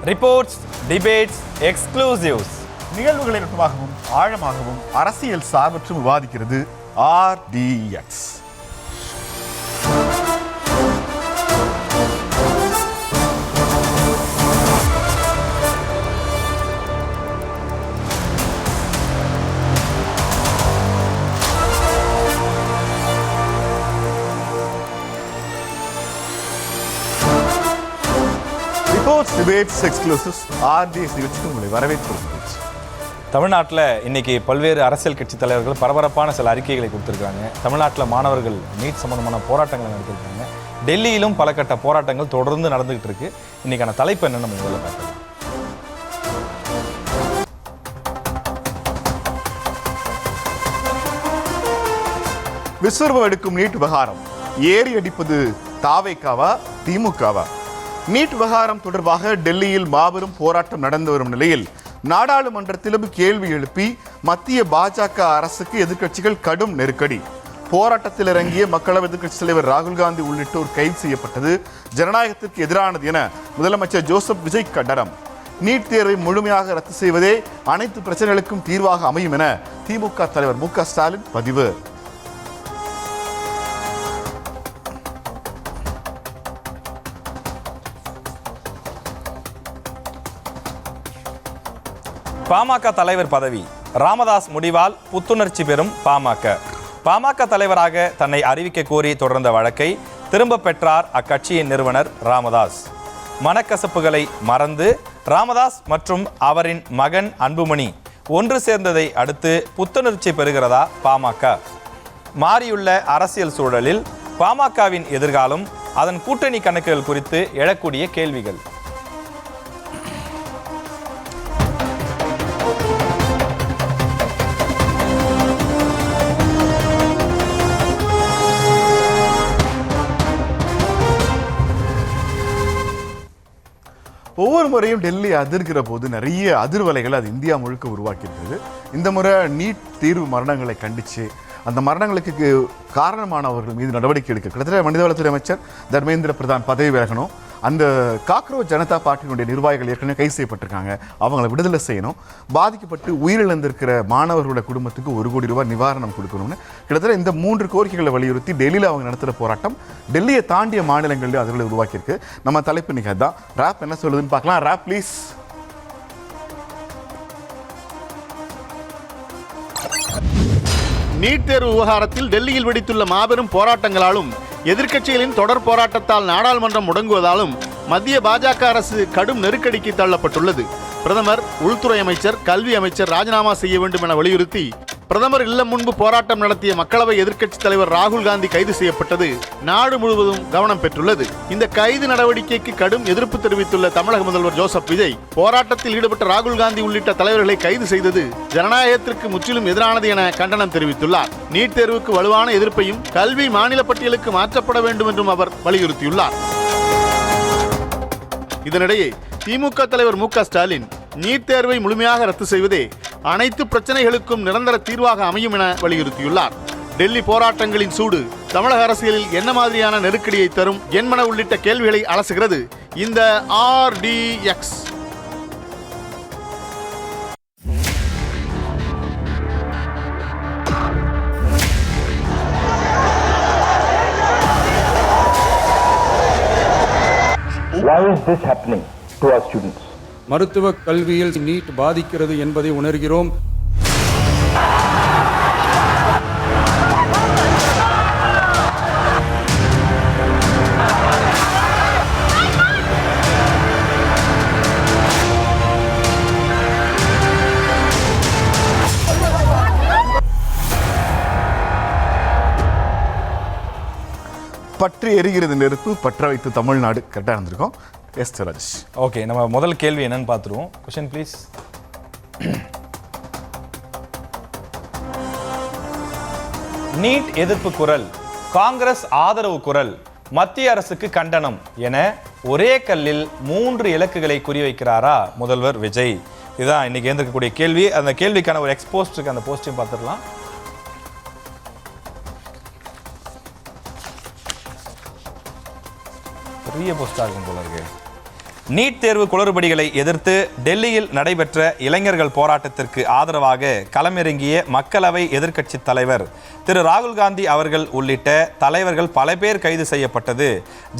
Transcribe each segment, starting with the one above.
Reports, debates, exclusives, நிகழ்வுகளை நுட்பமாகவும் ஆழமாகவும் அரசியல் சார்பற்றும் விவாதிக்கிறது RDX. Reports, debates, exclusives RDX நிகழ்ச்சிக்கு உங்களை வரவேற்பது. தமிழ்நாட்டில் இன்னைக்கு பல்வேறு அரசியல் கட்சி தலைவர்கள் பரபரப்பான சில அறிக்கைகளை கொடுத்துருக்காங்க. தமிழ்நாட்டில் மாணவர்கள் நீட் சம்பந்தமான போராட்டங்களை நடத்திருக்காங்க. டெல்லியிலும் பல கட்ட போராட்டங்கள் தொடர்ந்து நடந்துகிட்டு இருக்கு. இன்னைக்கான தலைப்பு என்னன்னு நம்ம முதல்ல பார்க்கலாம். விஸ்வரூபம் எடுக்கும் நீட் விவகாரம் ஏறி அடிப்பது தாவேக்காவா திமுகவா? நீட் விவகாரம் தொடர்பாக டெல்லியில் மாபெரும் போராட்டம் நடந்து வரும் நிலையில் நாடாளுமன்றத்திலும் கேள்வி எழுப்பி மத்திய பாஜக அரசுக்கு எதிர்க்கட்சிகள் கடும் நெருக்கடி. போராட்டத்தில் இறங்கிய மக்களவை எதிர்க்கட்சித் தலைவர் ராகுல் காந்தி உள்ளிட்டோர் கைது செய்யப்பட்டது ஜனநாயகத்திற்கு எதிரானது என முதலமைச்சர் ஜோசப் விஜய் கண்டனம். நீட் தேர்வை முழுமையாக ரத்து செய்வதே அனைத்து பிரச்சனைகளுக்கும் தீர்வாக அமையும் என திமுக தலைவர் மு க ஸ்டாலின் பதிவு. பாமக தலைவர் பதவி ராமதாஸ் முடிவால் புத்துணர்ச்சி பெறும் பாமக தலைவராக தன்னை அறிவிக்க கோரி தொடர்ந்த வழக்கை திரும்ப பெற்றார் அக்கட்சியின் நிறுவனர் ராமதாஸ். மனக்கசப்புகளை மறந்து ராமதாஸ் மற்றும் அவரின் மகன் அன்புமணி ஒன்று சேர்ந்ததை அடுத்து புத்துணர்ச்சி பெறுகிறதா பாமக? மாறியுள்ள அரசியல் சூழலில் பாமகவின் எதிர்காலம், அதன் கூட்டணி கணக்குகள் குறித்து எழக்கூடிய கேள்விகள். ஒவ்வொரு முறையும் டெல்லி அதிர்கிற போது நிறைய அதிர்வலைகள் அது இந்தியா முழுக்க உருவாக்கி இருக்கிறது. இந்த முறை நீட் தீர்வு மரணங்களை கண்டிச்சு அந்த மரணங்களுக்கு காரணமானவர்கள் மீது நடவடிக்கை எடுக்க கிட்டத்தட்ட மனிதவளத்துறை அமைச்சர் தர்மேந்திர பிரதான் பதவி விலகணும். அந்த காக்ரோச் ஜனதா பார்ட்டியினுடைய நிர்வாகிகள் ஏற்கனவே கைது செய்யப்பட்டிருக்காங்க, அவங்களை விடுதலை செய்யணும். பாதிக்கப்பட்டு உயிரிழந்திருக்கிற மாணவர்களோட குடும்பத்துக்கு 1 கோடி ரூபாய் நிவாரணம் கொடுக்கணும்னு கிட்டத்தட்ட இந்த 3 கோரிக்கைகளை வலியுறுத்தி டெல்லியில் அவங்க நடத்துகிற போராட்டம் டெல்லியை தாண்டிய மாநிலங்களில் அதுகளை உருவாக்கியிருக்கு. நம்ம தலைப்பு இன்னைக்கு அதுதான். ராப் என்ன சொல்லுதுன்னு பார்க்கலாம். Rap please. நீட் தேர்வு விவகாரத்தில் டெல்லியில் வெடித்துள்ள மாபெரும் போராட்டங்களாலும் எதிர்க்கட்சிகளின் தொடர் போராட்டத்தால் நாடாளுமன்றம் முடங்குவதாலும் மத்திய பாஜக அரசு கடும் நெருக்கடிக்கு தள்ளப்பட்டுள்ளது. பிரதமர், உள்துறை அமைச்சர், கல்வி அமைச்சர் ராஜினாமா செய்ய வேண்டும் என வலியுறுத்தி பிரதமர் இல்லம் முன்பு போராட்டம் நடத்திய மக்களவை எதிர்க்கட்சித் தலைவர் ராகுல் காந்தி கைது செய்யப்பட்டது நாடு முழுவதும் கவனம் பெற்றுள்ளது. இந்த கைது நடவடிக்கைக்கு கடும் எதிர்ப்பு தெரிவித்துள்ள தமிழக முதல்வர் ஜோசப் விஜய் போராட்டத்தில் ஈடுபட்ட ராகுல் காந்தி உள்ளிட்ட தலைவர்களை கைது செய்தது ஜனநாயகத்திற்கு முற்றிலும் எதிரானது என கண்டனம் தெரிவித்துள்ளார். நீட் தேர்வுக்கு வலுவான எதிர்ப்பையும் கல்வி மாநில பட்டியலுக்கு மாற்றப்பட வேண்டும் என்றும் அவர் வலியுறுத்தியுள்ளார். இதனிடையே திமுக தலைவர் மு க ஸ்டாலின் நீட் தேர்வை முழுமையாக ரத்து செய்வதே அனைத்து பிரச்சனைகளுக்கும் நிரந்தர தீர்வாக அமையும் என வலியுறுத்தியுள்ளார். டெல்லி போராட்டங்களின் சூடு தமிழக அரசியலில் என்ன மாதிரியான நெருக்கடியை தரும் என்பன உள்ளிட்ட கேள்விகளை அலசுகிறது இந்த RDX. Why is this happening to our students? மருத்துவ கல்வியில் நீட் பாதிக்கிறது என்பதை உணர்கிறோம். பற்றி எரிகிறது நெருப்பு, பற்ற வைத்து தமிழ்நாடு. கரெக்டாக இருந்திருக்கோம். எஸ் ராஜேஷ். ஓகே, நம்ம முதல் கேள்வி என்னன்னு பார்த்துருவோம். Question please. நீட் எதிர்ப்பு குரல், காங்கிரஸ் ஆதரவு குரல், மத்திய அரசுக்கு கண்டனம் என ஒரே கல்லில் 3 இலக்குகளை குறிவைக்கிறாரா முதல்வர் விஜய்? இதுதான் இன்னைக்கு எழுந்திருக்கக்கூடிய கேள்வி. அந்த கேள்விக்கான ஒரு எக்ஸ்போஸ்ட் இருக்கு, அந்த போஸ்டையும் பார்த்துடலாம். பெரிய போஸ்டா இருக்கும் போல இருக்கு. நீட் தேர்வு குளறுபடிகளை எதிர்த்து டெல்லியில் நடைபெற்ற இளைஞர்கள் போராட்டத்திற்கு ஆதரவாக களமிறங்கிய மக்களவை எதிர்க்கட்சித் தலைவர் திரு ராகுல் காந்தி அவர்கள் உள்ளிட்ட தலைவர்கள் பல பேர் கைது செய்யப்பட்டது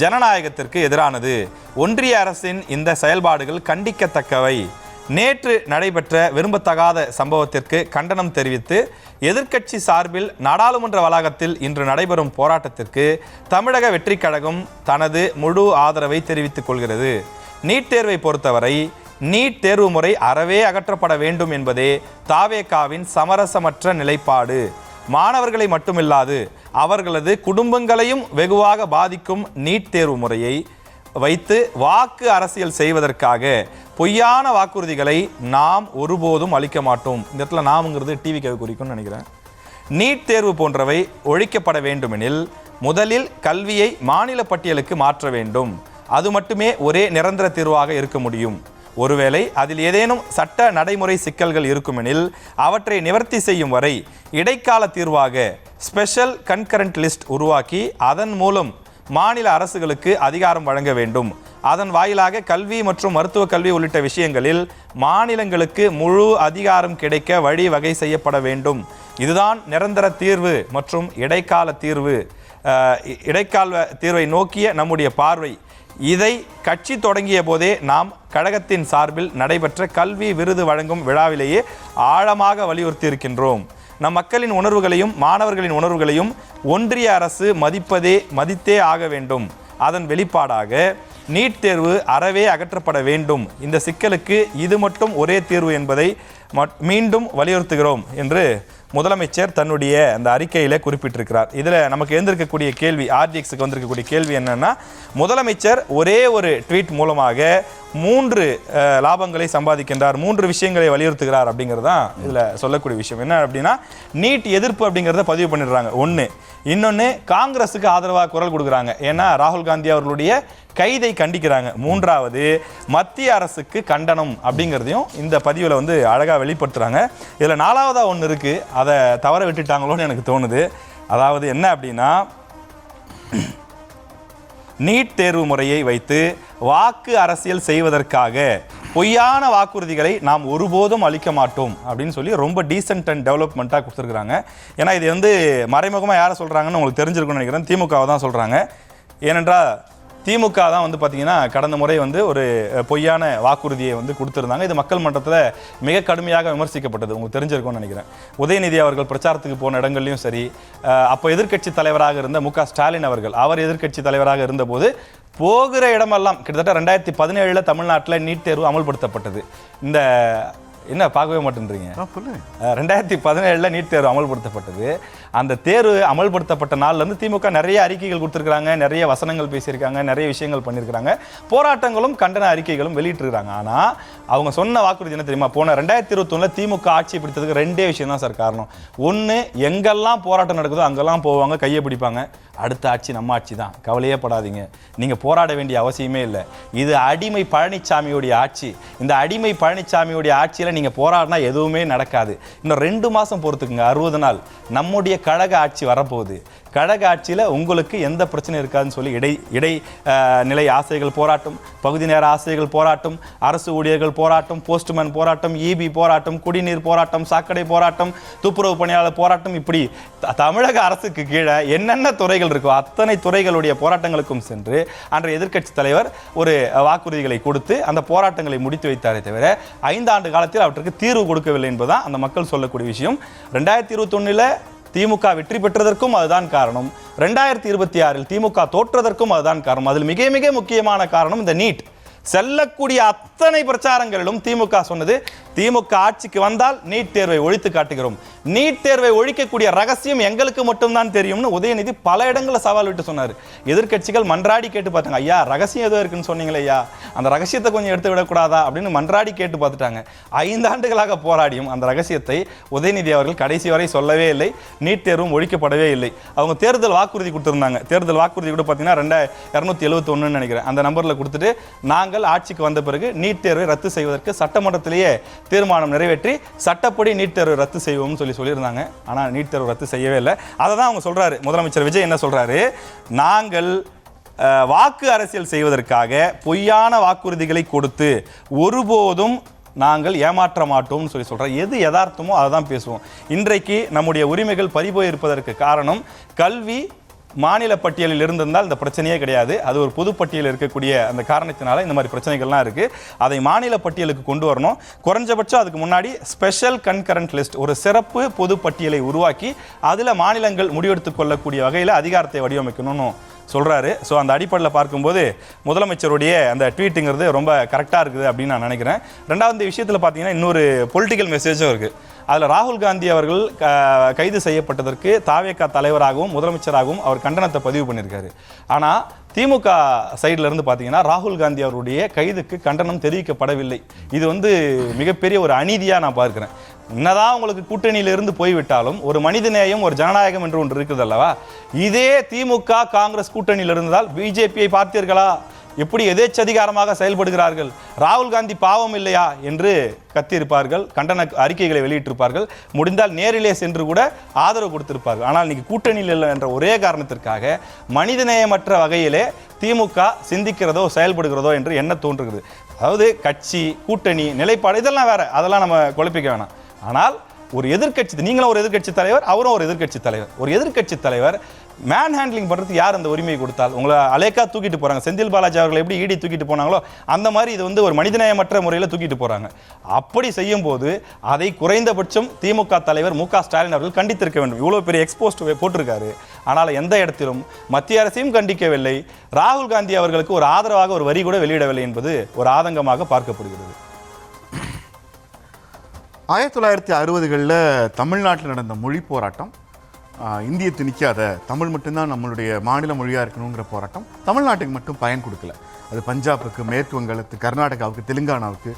ஜனநாயகத்திற்கு எதிரானது. ஒன்றிய அரசின் இந்த செயல்பாடுகள் கண்டிக்கத்தக்கவை. நேற்று நடைபெற்ற விரும்பத்தகாத சம்பவத்திற்கு கண்டனம் தெரிவித்து எதிர்க்கட்சி சார்பில் நாடாளுமன்ற வளாகத்தில் இன்று நடைபெறும் போராட்டத்திற்கு தமிழக வெற்றிக் கழகம் தனது முழு ஆதரவை தெரிவித்துக் கொள்கிறது. நீட் தேர்வை பொறுத்தவரை நீட் தேர்வு முறை அறவே அகற்றப்பட வேண்டும் என்பதே தாவேகாவின் சமரசமற்ற நிலைப்பாடு. மாணவர்களை மட்டுமில்லாது அவர்களது குடும்பங்களையும் வெகுவாக பாதிக்கும் நீட் தேர்வு முறையை வைத்து வாக்கு அரசியல் செய்வதற்காக பொய்யான வாக்குறுதிகளை நாம் ஒருபோதும் அளிக்க மாட்டோம். இந்த இடத்துல நாம்ங்கிறது டிவிக்கு குறிக்கும்னு நினைக்கிறேன். நீட் தேர்வு போன்றவை ஒழிக்கப்பட வேண்டுமெனில் முதலில் கல்வியை மாநில பட்டியலுக்கு மாற்ற வேண்டும். அது மட்டுமே ஒரே நிரந்தர தீர்வாக இருக்க முடியும். ஒருவேளை அதில் ஏதேனும் சட்ட நடைமுறை சிக்கல்கள் இருக்குமெனில் அவற்றை நிவர்த்தி செய்யும் வரை இடைக்கால தீர்வாக ஸ்பெஷல் கன்கரண்ட் லிஸ்ட் உருவாக்கி அதன் மூலம் மாநில அரசுகளுக்கு அதிகாரம் வழங்க வேண்டும். அதன் வாயிலாக கல்வி மற்றும் மருத்துவ கல்வி உள்ளிட்ட விஷயங்களில் மாநிலங்களுக்கு முழு அதிகாரம் கிடைக்க வழிவகை செய்யப்பட வேண்டும். இதுதான் நிரந்தர தீர்வு மற்றும் இடைக்கால தீர்வை நோக்கிய நம்முடைய பார்வை. இதை கட்சி தொடங்கிய போதே நாம் கழகத்தின் சார்பில் நடைபெற்ற கல்வி விருது வழங்கும் விழாவிலேயே ஆழமாக வலியுறுத்தி இருக்கின்றோம். நம் மக்களின் உணர்வுகளையும் மாணவர்களின் உணர்வுகளையும் ஒன்றிய அரசு மதித்தே ஆக வேண்டும். அதன் வெளிப்பாடாக நீட் தேர்வு அறவே அகற்றப்பட வேண்டும். இந்த சிக்கலுக்கு இது மட்டும் ஒரே தீர்வு என்பதை மீண்டும் வலியுறுத்துகிறோம் என்று முதலமைச்சர் தன்னுடைய அந்த அறிக்கையில் குறிப்பிட்டிருக்கிறார். இதில் நமக்கு எழுந்திருக்கக்கூடிய கேள்வி, ஆர்டிஎக்ஸுக்கு வந்திருக்கக்கூடிய கேள்வி என்னன்னா, முதலமைச்சர் ஒரே ஒரு ட்வீட் மூலமாக 3 லாபங்களை சம்பாதிக்கின்றார், 3 விஷயங்களை வலியுறுத்துகிறார் அப்படிங்கிறதான் இதில் சொல்லக்கூடிய விஷயம். என்ன அப்படின்னா, நீட் எதிர்ப்பு அப்படிங்கிறத பதிவு பண்ணிடுறாங்க ஒன்று. இன்னொன்று, காங்கிரஸுக்கு ஆதரவாக குரல் கொடுக்குறாங்க, ஏன்னா ராகுல் காந்தி அவர்களுடைய கைதை கண்டிக்கிறாங்க. 3வது, மத்திய அரசுக்கு கண்டனம் அப்படிங்கிறதையும் இந்த பதிவில் வந்து அழகாக வெளிப்படுத்துகிறாங்க. இதில் 4வதாக ஒன்று இருக்குது, அதை தவற விட்டுட்டாங்களோன்னு எனக்கு தோணுது. அதாவது என்ன அப்படின்னா, நீட் தேர்வு முறையை வைத்து வாக்கு அரசியல் செய்வதற்காக பொய்யான வாக்குறுதிகளை நாம் ஒருபோதும் அளிக்க மாட்டோம் அப்படின்னு சொல்லி ரொம்ப டீசென்ட் அண்ட் டெவலப்மெண்ட்டாக கொடுத்துருக்குறாங்க. ஏன்னா இது வந்து மறைமுகமாக யாரை சொல்கிறாங்கன்னு உங்களுக்கு தெரிஞ்சிருக்குன்னு நினைக்கிறேன், திமுகவை தான் சொல்கிறாங்க. ஏனென்றால் திமுக தான் வந்து பார்த்தீங்கன்னா கடந்த முறை வந்து ஒரு பொய்யான வாக்குறுதியை வந்து கொடுத்துருந்தாங்க. இது மக்கள் மன்றத்தில் மிக கடுமையாக விமர்சிக்கப்பட்டது, உங்களுக்கு தெரிஞ்சிருக்கும்னு நினைக்கிறேன். உதயநிதி அவர்கள் பிரச்சாரத்துக்கு போன இடங்கள்லையும் சரி, அப்போ எதிர்க்கட்சி தலைவராக இருந்த மு க ஸ்டாலின் அவர் எதிர்க்கட்சி தலைவராக இருந்தபோது போகிற இடமெல்லாம் கிட்டத்தட்ட 2017 தமிழ்நாட்டில் நீட் தேர்வு அமல்படுத்தப்பட்டது. இந்த என்ன பார்க்கவே மாட்டேன்றீங்க, 2017 நீட் தேர்வு அமல்படுத்தப்பட்டது. அந்த தேர்வு அமல்படுத்தப்பட்ட நாள்லேருந்து திமுக நிறைய அறிக்கைகள் கொடுத்துருக்காங்க, நிறைய வசனங்கள் பேசியிருக்காங்க, நிறைய விஷயங்கள் பண்ணியிருக்கிறாங்க, போராட்டங்களும் கண்டன அறிக்கைகளும் வெளியிட்டிருக்கிறாங்க. ஆனால் அவங்க சொன்ன வாக்குறுதி என்ன தெரியுமா? போன 2021 திமுக ஆட்சி பிடித்ததுக்கு 2 விஷயம் தான் சார் காரணம். ஒன்று, எங்கெல்லாம் போராட்டம் நடக்குதோ அங்கெல்லாம் போவாங்க, கையை பிடிப்பாங்க, அடுத்த ஆட்சி நம்ம ஆட்சி தான், கவலையே படாதீங்க, நீங்கள் போராட வேண்டிய அவசியமே இல்லை, இது அடிமை பழனிசாமியுடைய ஆட்சி, இந்த அடிமை பழனிசாமியுடைய ஆட்சியில் நீங்கள் போராடினா எதுவுமே நடக்காது, இன்னும் 2 மாதம் பொறுத்துக்குங்க, 60 நாள் நம்முடைய கழக ஆட்சி வரப்போகுது, கழக ஆட்சியில் உங்களுக்கு எந்த பிரச்சனையும் இருக்காதுன்னு சொல்லி இடை நிலை ஆசிரியர்கள் போராட்டம், பகுதி நேர ஆசிரியர்கள் போராட்டம், அரசு ஊழியர்கள் போராட்டம், போஸ்ட்மேன் போராட்டம், இபி போராட்டம், குடிநீர் போராட்டம், சாக்கடை போராட்டம், துப்புரவு பணியாளர் போராட்டம், இப்படி தமிழக அரசுக்கு கீழே என்னென்ன துறைகள் இருக்கோ அத்தனை துறைகளுடைய போராட்டங்களுக்கும் சென்று அன்றைய எதிர்க்கட்சி தலைவர் ஒரு வாக்குறுதிகளை கொடுத்து அந்த போராட்டங்களை முடித்து வைத்தாரே தவிர 5 ஆண்டு காலத்தில் அவற்றுக்கு தீர்வு கொடுக்கவில்லை என்பதுதான் அந்த மக்கள் சொல்லக்கூடிய விஷயம். 2021 திமுக வெற்றி பெற்றதற்கும் அதுதான் காரணம், 2026 திமுக தோற்றதற்கும் அதுதான் காரணம். அதில் மிக மிக முக்கியமான காரணம் இந்த நீட். செல்லக்கூடிய அத்தனை பிரச்சாரங்களிலும் திமுக சொன்னது, திமுக ஆட்சிக்கு வந்தால் நீட் தேர்வை ஒழித்து காட்டுகிறோம், நீட் தேர்வை ஒழிக்கக்கூடிய ரகசியம் எங்களுக்கு மட்டும்தான் தெரியும்னு உதயநிதி பல இடங்களில் சவால் விட்டு சொன்னார். எதிர்க்கட்சிகள் மன்றாடி கேட்டு பார்த்தாங்க, ஐயா ரகசியம் ஏதோ இருக்குன்னு சொன்னீங்களே ஐயா, அந்த ரகசியத்தை கொஞ்சம் எடுத்து விடக்கூடாதா அப்படின்னு மன்றாடி கேட்டு பார்த்துட்டாங்க. 5 ஆண்டுகளாக போராடியும் அந்த ரகசியத்தை உதயநிதி அவர்கள் கடைசி வரை சொல்லவே இல்லை, நீட் தேர்வும் ஒழிக்கப்படவே இல்லை. அவங்க தேர்தல் வாக்குறுதி கொடுத்துருந்தாங்க, தேர்தல் வாக்குறுதி கூட பார்த்தீங்கன்னா 271 நினைக்கிறேன், அந்த நம்பரில் கொடுத்துட்டு, நாங்கள் ஆட்சிக்கு வந்த பிறகு நீட் தேர்வை ரத்து செய்வதற்கு சட்டமன்றத்திலேயே தீர்மானம் நிறைவேற்றி சட்டப்படி நீட் தேர்வை ரத்து செய்வோம்னு சொல்லியிருந்தாங்க. ஆனால் நீட் தேர்வு ரத்து செய்யவே இல்லை. அதை தான் அவங்க சொல்றாரு. முதலமைச்சர் விஜய் என்ன சொல்றாரு, நாங்கள் வாக்கு அரசியல் செய்வதற்காக பொய்யான வாக்குறுதிகளை கொடுத்து ஒருபோதும் நாங்கள் ஏமாற்ற மாட்டோம்னு சொல்கிறோம். எது யதார்த்தமோ அதை தான் பேசுவோம். இன்றைக்கு நம்முடைய உரிமைகள் பறிபோயிருப்பதற்கு காரணம் கல்வி மாநில பட்டியலில் இருந்திருந்தால் இந்த பிரச்சனையே கிடையாது. அது ஒரு பொது பட்டியலில் இருக்கக்கூடிய அந்த காரணத்தினால இந்த மாதிரி பிரச்சனைகள்லாம் இருக்குது. அதை மாநில பட்டியலுக்கு கொண்டு வரணும். குறைஞ்சபட்சம் அதுக்கு முன்னாடி ஸ்பெஷல் கன்கரண்ட் லிஸ்ட், ஒரு சிறப்பு பொது பட்டியலை உருவாக்கி அதில் மாநிலங்கள் முடிவெடுத்து கொள்ளக்கூடிய வகையில் அதிகாரத்தை வடிவமைக்கணும்னு சொல்கிறாரு. ஸோ அந்த அடிப்படையில் பார்க்கும்போது முதலமைச்சருடைய அந்த ட்வீட்டுங்கிறது ரொம்ப கரெக்டாக இருக்குது அப்படின்னு நான் நினைக்கிறேன். ரெண்டாவது விஷயத்தில் பார்த்தீங்கன்னா இன்னொரு பொலிட்டிக்கல் மெசேஜும் இருக்குது. அதில் ராகுல் காந்தி அவர்கள் கைது செய்யப்பட்டதற்கு தாவேகா தலைவராகவும் முதலமைச்சராகவும் அவர் கண்டனத்தை பதிவு பண்ணியிருக்காரு. ஆனால் திமுக சைடில் இருந்து பார்த்தீங்கன்னா ராகுல் காந்தி அவருடைய கைதுக்கு கண்டனம் தெரிவிக்கப்படவில்லை. இது மிகப்பெரிய ஒரு அநீதியாக நான் பார்க்கிறேன். என்னதான் உங்களுக்கு கூட்டணியிலிருந்து போய்விட்டாலும் ஒரு மனிதநேயம், ஒரு ஜனநாயகம் என்று ஒன்று இருக்குது அல்லவா? இதே திமுக காங்கிரஸ் கூட்டணியில் இருந்தால் பிஜேபியை பார்த்தீர்களா எப்படி எதேச்சதிகாரமாக செயல்படுகிறார்கள், ராகுல் காந்தி பாவம் இல்லையா என்று கத்தியிருப்பார்கள், கண்டன அறிக்கைகளை வெளியிட்டிருப்பார்கள், முடிந்தால் நேரிலே சென்று கூட ஆதரவு கொடுத்திருப்பார்கள். ஆனால் இன்னைக்கு கூட்டணியில் இல்லை என்ற ஒரே காரணத்திற்காக மனிதநேயமற்ற வகையிலே திமுக சிந்திக்கிறதோ செயல்படுகிறதோ என்று என்ன தோன்றுகிறது. அதாவது கட்சி, கூட்டணி, நிலைப்பாடு இதெல்லாம் வேற, அதெல்லாம் நம்ம குழப்பிக்க வேணாம். ஆனால் ஒரு எதிர்க்கட்சி, நீங்களும் ஒரு எதிர்க்கட்சி தலைவர், அவரும் ஒரு எதிர்க்கட்சி தலைவர். ஒரு எதிர்க்கட்சி தலைவர் மேன் ஹேண்ட்லிங் பண்ணுறதுக்கு யார் அந்த உரிமையை கொடுத்தால்? உங்களை அலேக்கா தூக்கிட்டு போகிறாங்க. செந்தில் பாலாஜி அவர்கள் எப்படி இடி தூக்கிட்டு போனாங்களோ அந்த மாதிரி இது ஒரு மனிதநேயமற்ற முறையில் தூக்கிட்டு போகிறாங்க. அப்படி செய்யும் போது அதை குறைந்தபட்சம் திமுக தலைவர் மு.க. ஸ்டாலின் அவர்கள் கண்டித்திருக்க வேண்டும். இவ்வளோ பெரிய எக்ஸ்போஸ்ட் போட்டிருக்காரு. ஆனால் எந்த இடத்திலும் மத்திய அரசையும் கண்டிக்கவில்லை, ராகுல் காந்தி அவர்களுக்கு ஒரு ஆதரவாக ஒரு வரி கூட வெளியிடவில்லை என்பது ஒரு ஆதங்கமாக பார்க்கப்படுகிறது. 1960களில் தமிழ்நாட்டில் நடந்த மொழி போராட்டம், இந்திய திணிக்காத தமிழ் மட்டும்தான் நம்மளுடைய மாநில மொழியாக இருக்கணுங்கிற போராட்டம் தமிழ்நாட்டுக்கு மட்டும் பயன் கொடுக்கல. அது பஞ்சாபுக்கு, மேற்கு வங்கத்துக்கு, கர்நாடகாவுக்கு, தெலுங்கானாவுக்கு,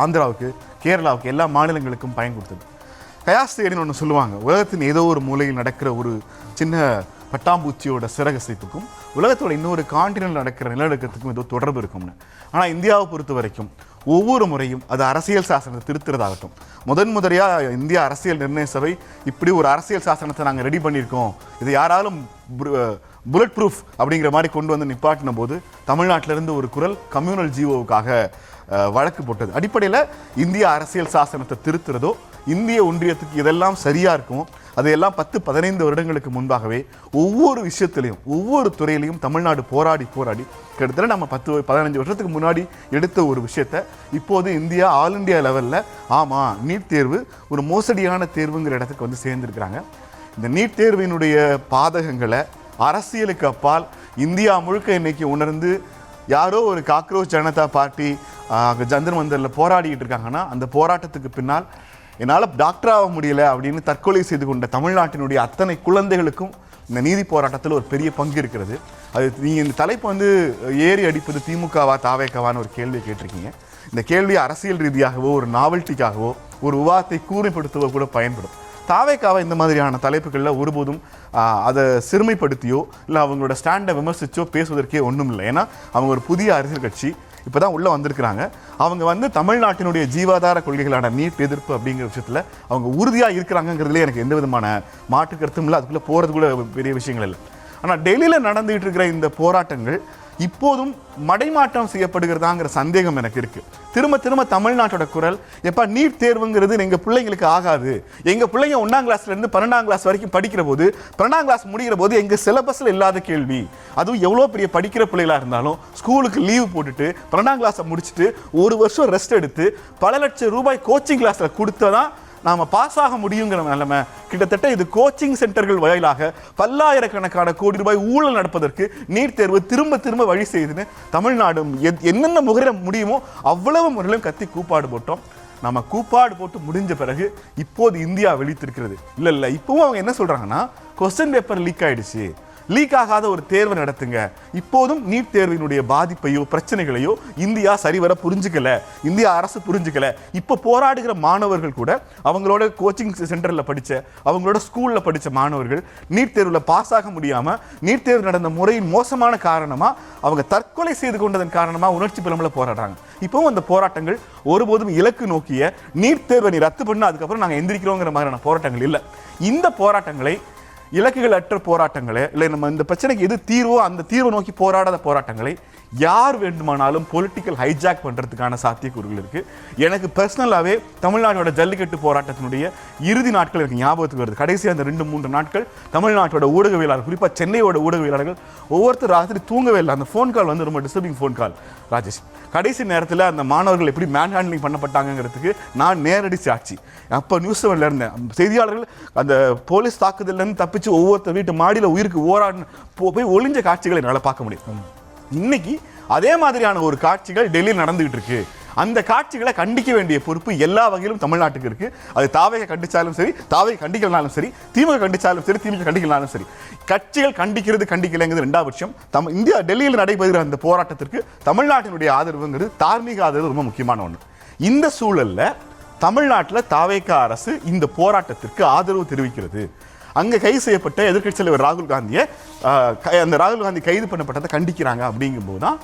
ஆந்திராவுக்கு, கேரளாவுக்கு, எல்லா மாநிலங்களுக்கும் பயன் கொடுத்தது. கயாஸ் தேரின்னு ஒன்று சொல்லுவாங்க, உலகத்தின் ஏதோ ஒரு மூலையில் நடக்கிற ஒரு சின்ன பட்டாம்பூச்சியோட சிறகசைப்புக்கும் உலகத்தோட இன்னொரு காண்டினென்ட் நடக்கிற நிலநடுக்கத்துக்கும் ஏதோ தொடர்பு இருக்கும்னு. ஆனால் இந்தியாவை பொறுத்த வரைக்கும் ஒவ்வொரு முறையும் அது அரசியல் சாசனத்தை திருத்துறதாகட்டும், முதன்முறையாக இந்திய அரசியல் நிர்ணய சபை இப்படி ஒரு அரசியல் சாசனத்தை நாங்கள் ரெடி பண்ணியிருக்கோம், இது யாராலும் புல்லட் ப்ரூஃப் அப்படிங்கிற மாதிரி கொண்டு வந்து நிப்பாட்டின போது தமிழ்நாட்டிலிருந்து ஒரு குரல் கம்யூனல் ஜிஓவுக்காக வழக்கு போட்டது. அடிப்படையில் இந்திய அரசியல் சாசனத்தை திருத்துறதோ, இந்திய ஒன்றியத்துக்கு இதெல்லாம் சரியாக இருக்கும், அதையெல்லாம் 10-15 வருடங்களுக்கு முன்பாகவே ஒவ்வொரு விஷயத்திலையும் ஒவ்வொரு துறையிலையும் தமிழ்நாடு போராடி கிட்டத்தட்ட நம்ம 10-15 வருஷத்துக்கு முன்னாடி எடுத்த ஒரு விஷயத்தை இப்போது இந்தியா ஆல் இண்டியா லெவலில் ஆமாம் நீட் தேர்வு ஒரு மோசடியான தேர்வுங்கிற இடத்துக்கு வந்து சேர்ந்துருக்கிறாங்க. இந்த நீட் தேர்வினுடைய பாதகங்களை அரசியலுக்கு அப்பால் இந்தியா முழுக்க இன்னைக்கு உணர்ந்து யாரோ ஒரு காக்ரோச் ஜனதா பார்ட்டி ஜந்தர் மந்தரில் போராடிக்கிட்டு இருக்காங்கன்னா அந்த போராட்டத்துக்கு பின்னால் என்னால் டாக்டர் ஆக முடியல அப்படின்னு தற்கொலை செய்து கொண்ட தமிழ்நாட்டினுடைய அத்தனை குழந்தைகளுக்கும் இந்த நீதி போராட்டத்தில் ஒரு பெரிய பங்கு இருக்கிறது. அது நீங்கள் இந்த தலைப்பு வந்து ஏறி அடிப்பது திமுகவா தாவேக்காவான்னு ஒரு கேள்வியை கேட்டிருக்கீங்க. இந்த கேள்வி அரசியல் ரீதியாகவோ ஒரு நாவல்ட்டிக்காகவோ ஒரு விவாதத்தை கூர்மைப்படுத்தவோ கூட பயன்படும். தாவேக்காவை இந்த மாதிரியான தலைப்புகளில் ஒருபோதும் அதை சிறுமைப்படுத்தியோ இல்லை அவங்களோட ஸ்டாண்டை விமர்சிச்சோ பேசுவதற்கே ஒன்றும் இல்லை. ஏன்னா அவங்க ஒரு புதிய அரசியல் கட்சி இப்போ தான் உள்ளே வந்திருக்கிறாங்க. அவங்க வந்து தமிழ்நாட்டினுடைய ஜீவாதார கொள்கைகளான நீட் எதிர்ப்பு அப்படிங்கிற விஷயத்தில் அவங்க உறுதியாக இருக்கிறாங்கிறதுலே எனக்கு எந்த விதமான மாற்று கருத்தும் இல்லை. அதுக்குள்ளே போகிறது கூட பெரிய விஷயங்கள் இல்லை. ஆனால் டெல்லியில் நடந்துகிட்டு இருக்கிற இந்த போராட்டங்கள் இப்போதும் மடைமாற்றம் செய்யப்படுகிறதாங்கிற சந்தேகம் எனக்கு இருக்கு. திரும்ப தமிழ்நாட்டோட குரல் எப்பா நீட் தேர்வுங்கிறது எங்கள் பிள்ளைங்களுக்கு ஆகாது, எங்கள் பிள்ளைங்க 1ஆம் கிளாஸ்லேருந்து 12ஆம் கிளாஸ் வரைக்கும் படிக்கிற போது 12ஆம் கிளாஸ் முடிகிற போது எங்கள் சிலபஸில் இல்லாத கேள்வி. அதுவும் எவ்வளோ பெரிய படிக்கிற பிள்ளைகளாக இருந்தாலும் ஸ்கூலுக்கு லீவ் போட்டுட்டு 12ஆம் கிளாஸை முடிச்சுட்டு ஒரு வருஷம் ரெஸ்ட் எடுத்து பல லட்சம் ரூபாய் கோச்சிங் கிளாஸில் கொடுத்ததான் நாம் பாஸ் ஆக முடியுங்கிற நிலைமை. கிட்டத்தட்ட இது கோச்சிங் சென்டர்கள் வாயிலாக பல்லாயிரக்கணக்கான கோடி ரூபாய் ஊழல் நடப்பதற்கு நீட் தேர்வு திரும்ப வழி செய்துன்னு தமிழ்நாடு என்னென்ன முறையில முடியுமோ அவ்வளவு முறையிலும் கத்தி கூப்பாடு போட்டோம். நம்ம கூப்பாடு போட்டு முடிஞ்ச பிறகு இப்போது இந்தியா வெளித்திருக்கிறது. இல்லை இப்பவும் அவங்க என்ன சொல்றாங்கன்னா கொஸ்டின் பேப்பர் லீக் ஆயிடுச்சு, லீக் ஆகாத ஒரு தேர்வை நடத்துங்க. இப்போதும் நீட் தேர்வினுடைய பாதிப்பையோ பிரச்சனைகளையோ இந்தியா சரிவர புரிஞ்சுக்கல, இந்திய அரசு புரிஞ்சுக்கல. இப்போ போராடுகிற மாணவர்கள் கூட அவங்களோட கோச்சிங் சென்டரில் படித்த அவங்களோட ஸ்கூலில் படித்த மாணவர்கள் நீட் தேர்வில் பாஸ் ஆக முடியாமல் நீட் தேர்வு நடந்த முறையின் மோசமான காரணமாக அவங்க தற்கொலை செய்து கொண்டதன் காரணமாக உணர்ச்சி பிளம்பில் போராடுறாங்க. இப்போவும் அந்த போராட்டங்கள் ஒருபோதும் இலக்கு நோக்கிய நீட் தேர்வை நீ ரத்து பண்ண அதுக்கப்புறம் நாங்கள் எந்திரிக்கிறோங்கிற மாதிரியான போராட்டங்கள் இல்லை. இந்த போராட்டங்களை இலக்குகள் அற்ற போராட்டங்களை இல்லை நம்ம இந்த பிரச்சனைக்கு எது தீர்வோ அந்த தீர்வை நோக்கி போராடாத போராட்டங்களை யார் வேண்டுமானாலும் பொலிட்டிக்கல் ஹைஜாக் பண்ணுறதுக்கான சாத்தியக்கூறுகள் இருக்குது. எனக்கு பர்சனலாகவே தமிழ்நாட்டோட ஜல்லிக்கட்டு போராட்டத்தினுடைய இறுதி நாட்கள் எனக்கு ஞாபகத்துக்கு வருது. கடைசியாக அந்த 2-3 நாட்கள் தமிழ்நாட்டோட ஊடகவியலாளர், குறிப்பாக சென்னையோட ஊடகவியலாளர்கள் ஒவ்வொருத்தர் ராத்திரி தூங்கவே இல்லை. அந்த ஃபோன் கால் வந்து ரொம்ப டிஸ்டர்பிங் ஃபோன் கால் ராஜேஷ். கடைசி நேரத்தில் அந்த மாணவர்கள் எப்படி மேன் ஹேண்ட்லிங் பண்ணப்பட்டாங்கிறதுக்கு நான் நேரடி சாட்சி. அப்போ நியூஸ் செவனில் இருந்தேன். செய்தியாளர்கள் அந்த போலீஸ் தாக்குதலேருந்து தப்பிச்சு ஒவ்வொருத்தர் வீட்டு மாடியில் உயிருக்கு போய் ஒளிஞ்ச காட்சிகளை என்னால் பார்க்க முடியும். இன்னைக்கு அதே மாதிரியான ஒரு காட்சிகள் டெல்லியில் நடந்துகிட்டு இருக்கு. அந்த காட்சிகளை கண்டிக்க வேண்டிய பொறுப்பு எல்லா வகையிலும் தமிழ்நாட்டுக்கு இருக்கு. அது தாவேக கண்டிச்சாலும் சரி, தாவேக கண்டிக்கலனாலும் சரி, திமுக கண்டிச்சாலும் சரி, திமுக கண்டிக்கலனாலும் சரி, கட்சிகள் கண்டிக்கலைங்கிறது ரெண்டாவது விஷயம். இந்தியா டெல்லியில் நடைபெறுகிற அந்த போராட்டத்திற்கு தமிழ்நாட்டினுடைய ஆதரவுங்கிறது தார்மீக ஆதரவு ரொம்ப முக்கியமான ஒன்று. இந்த சூழல்ல தமிழ்நாட்டில் தாவேக அரசு இந்த போராட்டத்திற்கு ஆதரவு தெரிவிக்கிறது. அங்கே கைது செய்யப்பட்ட எதிர்க்கட்சி தலைவர் ராகுல் காந்தியை அந்த ராகுல் காந்தி கைது பண்ணப்பட்டதை கண்டிக்கிறாங்க. அப்படிங்கும்போது தான்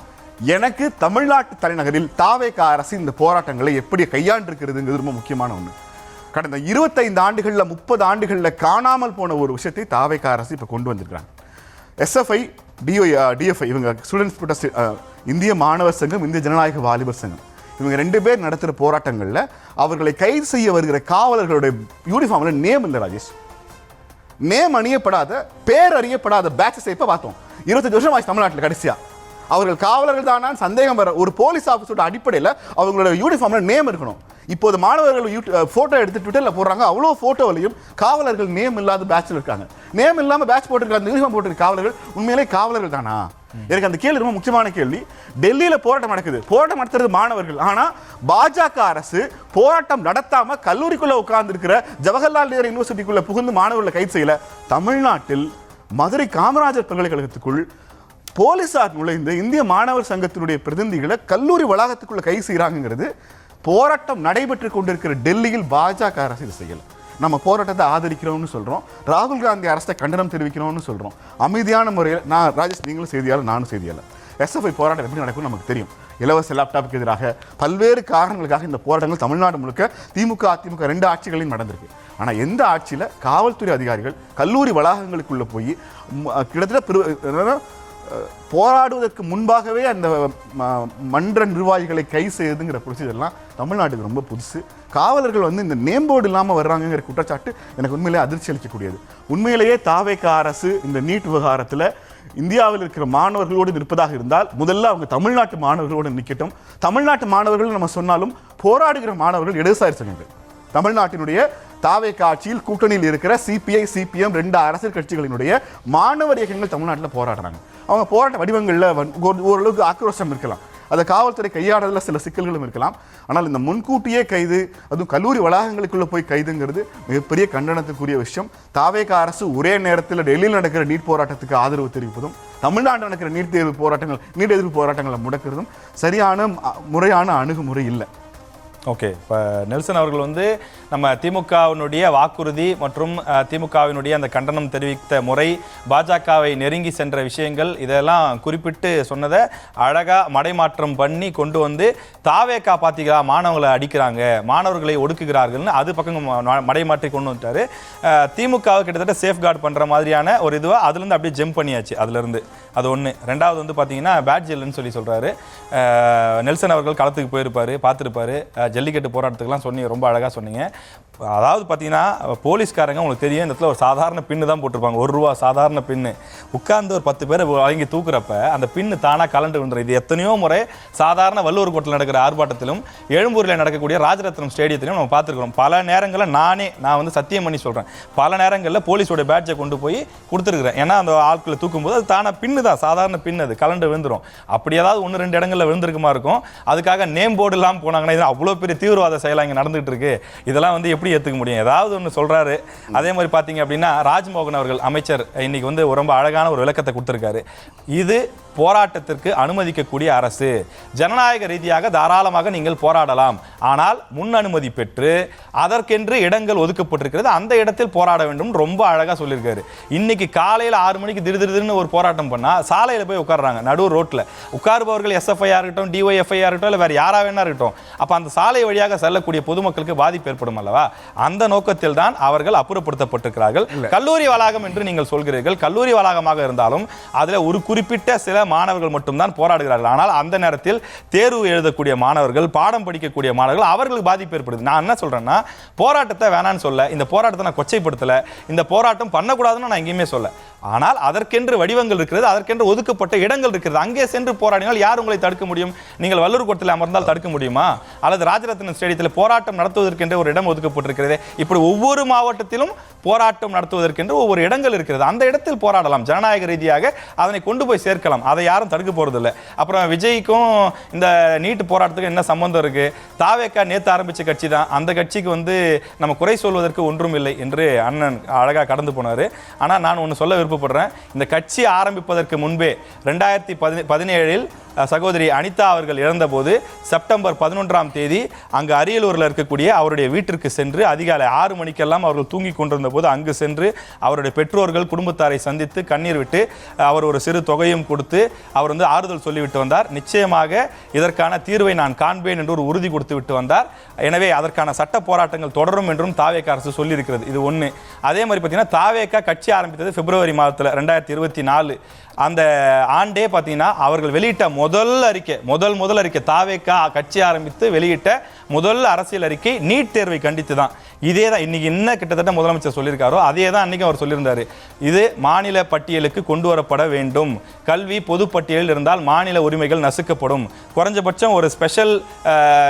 எனக்கு தமிழ்நாட்டு தலைநகரில் தாவேக அரசு இந்த போராட்டங்களை எப்படி கையாண்டிருக்கிறதுங்கிறது ரொம்ப முக்கியமான ஒன்று. கடந்த 25 ஆண்டுகளில் 30 ஆண்டுகளில் காணாமல் போன ஒரு விஷயத்தை தாவேக அரசு இப்போ கொண்டு வந்திருக்கிறாங்க. SFI, DFI இவங்க ஸ்டூடெண்ட்ஸ் ப்ரொடெஸ்ட், இந்திய மாணவர் சங்கம், இந்திய ஜனநாயக வாலிபர் சங்கம், இவங்க 2 பேர் நடத்துகிற போராட்டங்களில் அவர்களை கைது செய்ய வருகிற காவலர்களுடைய யூனிஃபார்மில் நேம் இல்லை ராஜேஷ். நேம் அணியப்படாத, பேர் அறியப்படாத பேட்சஸ் இப்போ பார்த்தோம். 25 வருஷம் ஆச்சு தமிழ்நாட்டில். கடைசியா அவர்கள் காவலர்கள் தானா சந்தேகம் வர ஒரு போலீஸ் ஆஃபீஸரோட அடிப்படையில் அவங்களோட யூனிஃபார்ம்ல நேம் இருக்கணும். இப்போது மாணவர்கள் போட்டோ எடுத்து ட்விட்டரில் போடுறாங்க. அவ்வளோ போட்டோவிலையும் காவலர்கள் நேம் இல்லாத பேட்சில் இருக்காங்க. நேம் இல்லாமல் பேட்ச் போட்டிருக்க அந்த யூனிஃபார்ம் போட்டிருக்க காவலர்கள் உண்மையிலே காவலர்கள் தானா? எனக்கு அந்த கேள்வி ரொம்ப முக்கியமான கேள்வி. டெல்லியில் போராட்டம் நடக்குது, போராட்டம் நடத்துறது மாணவர்கள். ஆனால் பாஜக அரசு போராட்டம் நடத்தாம கல்லூரிக்குள்ள உட்கார்ந்து இருக்கிற ஜவஹர்லால் நேரு யூனிவர்சிட்டிக்குள்ள புகுந்து மாணவர்களை கைது செய்யல. தமிழ்நாட்டில் மதுரை காமராஜர் பல்கலைக்கழகத்துக்குள் போலீசார் நுழைந்து இந்திய மாணவர் சங்கத்தினுடைய பிரதிநிதிகளை கல்லூரி வளாகத்துக்குள்ள கைது செய்யறாங்கிறது போராட்டம் நடைபெற்று கொண்டிருக்கிற டெல்லியில் பாஜக அரசு இது செய்யல. நம்ம போராட்டத்தை ஆதரிக்கிறோம்னு சொல்றோம், ராகுல் காந்தி அரசை கண்டனம் தெரிவிக்கிறோம்னு சொல்றோம். அமைதியான முறையில் நான் ராஜேஷ், நீங்களும் செய்தியாளர், நானும் செய்தியாளர். SFI போராட்டம் எப்படி நடக்கும் நமக்கு தெரியும். இலவச லேப்டாப்புக்கு எதிராக பல்வேறு காரணங்களுக்காக இந்த போராட்டங்கள் தமிழ்நாடு முழுக்க திமுக அதிமுக 2 ஆட்சிகளையும் நடந்திருக்கு. ஆனால் எந்த ஆட்சியில் காவல்துறை அதிகாரிகள் கல்லூரி வளாகங்களுக்குள்ள போய் கிட்டத்தட்ட போராடுவதற்கு முன்பாகவே அந்த மன்ற நிர்வாகிகளை கைது செய்யுதுங்கிற ப்ரொசீஜர்லாம் தமிழ்நாட்டுக்கு ரொம்ப புதுசு. காவலர்கள் இந்த நேம் போர்டு இல்லாமல் வர்றாங்கிற குற்றச்சாட்டு எனக்கு உண்மையிலேயே அதிர்ச்சி அளிக்கக்கூடியது. உண்மையிலேயே தாவேக அரசு இந்த நீட் விவகாரத்தில் இந்தியாவில் இருக்கிற மாணவர்களோடு நிற்பதாக இருந்தால் முதல்ல அவங்க தமிழ்நாட்டு மாணவர்களோடு நிற்கட்டும். தமிழ்நாட்டு மாணவர்கள் நம்ம சொன்னாலும் போராடுகிற மாணவர்கள் இடதுசாரி சங்கங்கள். தமிழ்நாட்டினுடைய தாவேக ஆட்சியில் கூட்டணியில் இருக்கிற CPI, CPM 2 அரசியல் கட்சிகளினுடைய மாணவர் இயக்கங்கள் தமிழ்நாட்டில் போராடுறாங்க. அவங்க போராட்ட வடிவங்களில் ஓரளவுக்கு ஆக்ரோஷம் இருக்கலாம், அதை காவல்துறை கையாடுறதுல சில சிக்கல்களும் இருக்கலாம். ஆனால் இந்த முன்கூட்டியே கைது, அதுவும் கல்லூரி வளாகங்களுக்குள்ள போய் கைதுங்கிறது மிகப்பெரிய கண்டனத்துக்குரிய விஷயம். தாவேக அரசு ஒரே நேரத்தில் டெல்லியில் நடக்கிற நீட் போராட்டத்துக்கு ஆதரவு தெரிவிப்பதும், தமிழ்நாட்டில் நடக்கிற நீட் எதிர்ப்பு போராட்டங்களை முடக்கிறதும் சரியான முறையான அணுகுமுறை இல்லை. ஓகே, இப்போ நெல்சன் அவர்கள் நம்ம திமுகவினுடைய வாக்குறுதி மற்றும் திமுகவினுடைய அந்த கண்டனம் தெரிவித்த முறை, பாஜகவை நெருங்கி சென்ற விஷயங்கள், இதெல்லாம் குறிப்பிட்டு சொன்னதை அழகாக மடைமாற்றம் பண்ணி கொண்டு தாவேகா பார்த்தீங்களா மாணவர்களை அடிக்கிறாங்க, மாணவர்களை ஒடுக்குகிறார்கள்னு அது பக்கம் மடைமாற்றி கொண்டு வந்துட்டாரு. திமுகவை கிட்டத்தட்ட சேஃப்கார்டு பண்ணுற மாதிரியான ஒரு இதுவாக அதுலேருந்து அப்படியே ஜம்ப் பண்ணியாச்சு. அதுலேருந்து அது ஒன்று. ரெண்டாவது பார்த்தீங்கன்னா பேட்ஜ் இல்லைன்னு சொல்கிறாரு. நெல்சன் அவர்கள் களத்துக்கு போயிருப்பார், பார்த்துருப்பாரு. ஜல்லிக்கட்டு போராட்டத்துக்குலாம் சொன்னீங்க, ரொம்ப அழகாக சொன்னீங்க. அதாவது பார்த்தீங்கன்னா போலீஸ்காரங்க உங்களுக்கு தெரியும், இந்த இடத்துல ஒரு சாதாரண பின்னு தான் போட்டிருப்பாங்க, ₹1 சாதாரண பின்னு. உட்கார்ந்து ஒரு 10 பேரை வாங்கி தூக்குறப்ப அந்த பின்னு தானாக கலண்டு விழுந்துடும். இது எத்தனையோ முறை சாதாரண வள்ளுவர் கோட்டில் நடக்கிற ஆர்ப்பாட்டத்திலும் எழும்பூரில் நடக்கக்கூடிய ராஜரத்னம் ஸ்டேடியத்திலும் நம்ம பார்த்துருக்கிறோம். பல நேரங்களில் நான் சத்தியம் பண்ணி சொல்கிறேன், பல நேரங்களில் போலீஸோட பேட்ஜை கொண்டு போய் கொடுத்துருக்குறேன். ஏன்னா அந்த ஆட்களை தூக்கும்போது அது தானாக பின்னு தான், சாதாரண பின்னு, அது கலண்டு விழுந்துடும். அப்படி ஏதாவது 1-2 இடங்களில் விழுந்திருக்குமா இருக்கும். அதுக்காக நேம் போர்டு இல்லாமல் போனாங்கன்னா இது அவ்வளோ பெரிய தீவிரவாத செயலாக இங்கே நடந்துகிட்டு இருக்கு. இதெல்லாம் எப்படி ஏற்றுக்க முடியும்? ஏதாவது ஒன்று சொல்றாரு. அதே மாதிரி பார்த்தீங்க அப்படின்னா ராஜ்மோகன் அவர்கள் அமைச்சர் இன்னைக்கு ரொம்ப அழகான ஒரு விளக்கத்தை கொடுத்துருக்காரு. இது போராட்டத்திற்கு அனுமதிக்கக்கூடிய அரசு. ஜனநாயக ரீதியாக தாராளமாக நீங்கள் போராடலாம், ஆனால் முன் அனுமதி பெற்று அதற்கென்று இடங்கள் ஒதுக்கப்பட்டிருக்கிறது, அந்த இடத்தில் போராட வேண்டும். ரொம்ப அழகா சொல்லியிருக்காரு. இன்னைக்கு காலையில் 6 மணிக்கு திடீர்னு ஒரு போராட்டம் பண்ணா சாலையில் போய் உட்கார்றாங்க, நடு ரோட்ல உட்காருபவர்கள் எஸ்எஃப்ஐயா இருக்கட்டும், டிஒய்எஃப்ஐயா இருக்கட்டும், இல்லை வேற யாரா வேணா இருக்கட்டும். அப்ப அந்த சாலை வழியாக செல்லக்கூடிய பொதுமக்களுக்கு பாதிப்பு ஏற்படும் அல்லவா? அந்த நோக்கத்தில் தான் அவர்கள் அப்புறப்படுத்தப்பட்டிருக்கிறார்கள். கல்லூரி வளாகம் என்று நீங்கள் சொல்கிறீர்கள். கல்லூரி வளாகமாக இருந்தாலும் அதுல ஒரு குறிப்பிட்ட சில மாணவர்கள் மட்டும்தான் போராடுகிறார்கள். ஆனால் அந்த நேரத்தில் தேர்வு எழுதக்கூடிய மாணவர்கள், பாடம் படிக்கக்கூடிய மாணவர்கள், அவர்களுக்கு பாதிப்பு ஏற்படுது. நான் என்ன சொல்றேன்னா, போராட்டத்தை வேணான்னு சொல்ல, இந்த போராட்டத்தை நான் கொச்சைப்படுத்தல, இந்த போராட்டம் பண்ணக்கூடாதுன்னு நான் எங்கேயுமே சொல்ல. ஆனால் அதற்கென்று வடிவங்கள் இருக்கிறது, அதற்கென்று ஒதுக்கப்பட்ட இடங்கள் இருக்கிறது. அங்கே சென்று போராடினால் யார் உங்களை தடுக்க முடியும்? நீங்கள் வல்லூர் கோட்டத்தில் அமர்ந்தால் தடுக்க முடியுமா? அல்லது ராஜரத்னம் ஸ்டேடியத்தில் போராட்டம் நடத்துவதற்கென்று ஒரு இடம் ஒதுக்கப்பட்டிருக்கிறது. இப்படி ஒவ்வொரு மாவட்டத்திலும் போராட்டம் நடத்துவதற்கென்று ஒவ்வொரு இடங்கள் இருக்கிறது. அந்த இடத்தில் போராடலாம், ஜனநாயக ரீதியாக அதனை கொண்டு போய் சேர்க்கலாம். அதை யாரும் தடுக்க போறதில்லை. அப்புறம் விஜய்க்கும் இந்த நீட் போராட்டத்துக்கு என்ன சம்பந்தம் இருக்கு? தாவேக்கா நேற்று ஆரம்பிச்ச கட்சி தான், அந்த கட்சிக்கு நம்ம குறை சொல்வதற்கு ஒன்றும் இல்லை என்று அண்ணன் அழகா கடந்து போனாரு. ஆனா நான் ஒன்று சொல்ல விருப்பப்படுறேன். இந்த கட்சி ஆரம்பிப்பதற்கு முன்பே 2017 சகோதரி அனிதா அவர்கள் இறந்தபோது செப்டம்பர் 11ஆம் தேதி அங்கு அரியலூரில் இருக்கக்கூடிய அவருடைய வீட்டிற்கு சென்று அதிகாலை 6 மணிக்கெல்லாம் அவர்கள் தூங்கி கொண்டிருந்த போது அங்கு சென்று அவருடைய பெற்றோர்கள் குடும்பத்தாரை சந்தித்து கண்ணீர் விட்டு அவர் ஒரு சிறு தொகையும் கொடுத்து அவர் ஆறுதல் சொல்லிவிட்டு வந்தார். நிச்சயமாக இதற்கான தீர்வை நான் காண்பேன் என்று ஒரு உறுதி கொடுத்து விட்டு வந்தார். எனவே அதற்கான சட்ட போராட்டங்கள் தொடரும் என்றும் தாவேக்கா அரசு சொல்லியிருக்கிறது. இது ஒன்று. அதே மாதிரி பார்த்தீங்கன்னா தாவேக்கா கட்சி ஆரம்பித்தது பிப்ரவரி மாதத்தில் 2024. அந்த ஆண்டே பார்த்தீங்கன்னா அவர்கள் வெளியிட்ட முதல் அறிக்கை தாவேக்கா கட்சி ஆரம்பித்து வெளியிட்ட முதல் அரசியல் அறிக்கை நீட் தேர்வை கண்டித்து தான். இதே தான் இன்னைக்கு என்ன கிட்டத்தட்ட முதலமைச்சர் சொல்லியிருக்காரோ அதே தான் அன்னைக்கு அவர் சொல்லியிருந்தாரு. இது மாநில பட்டியலுக்கு கொண்டு வரப்பட வேண்டும். கல்வி பொது பட்டியலில் இருந்தால் மாநில உரிமைகள் நசுக்கப்படும். குறைஞ்சபட்சம் ஒரு ஸ்பெஷல்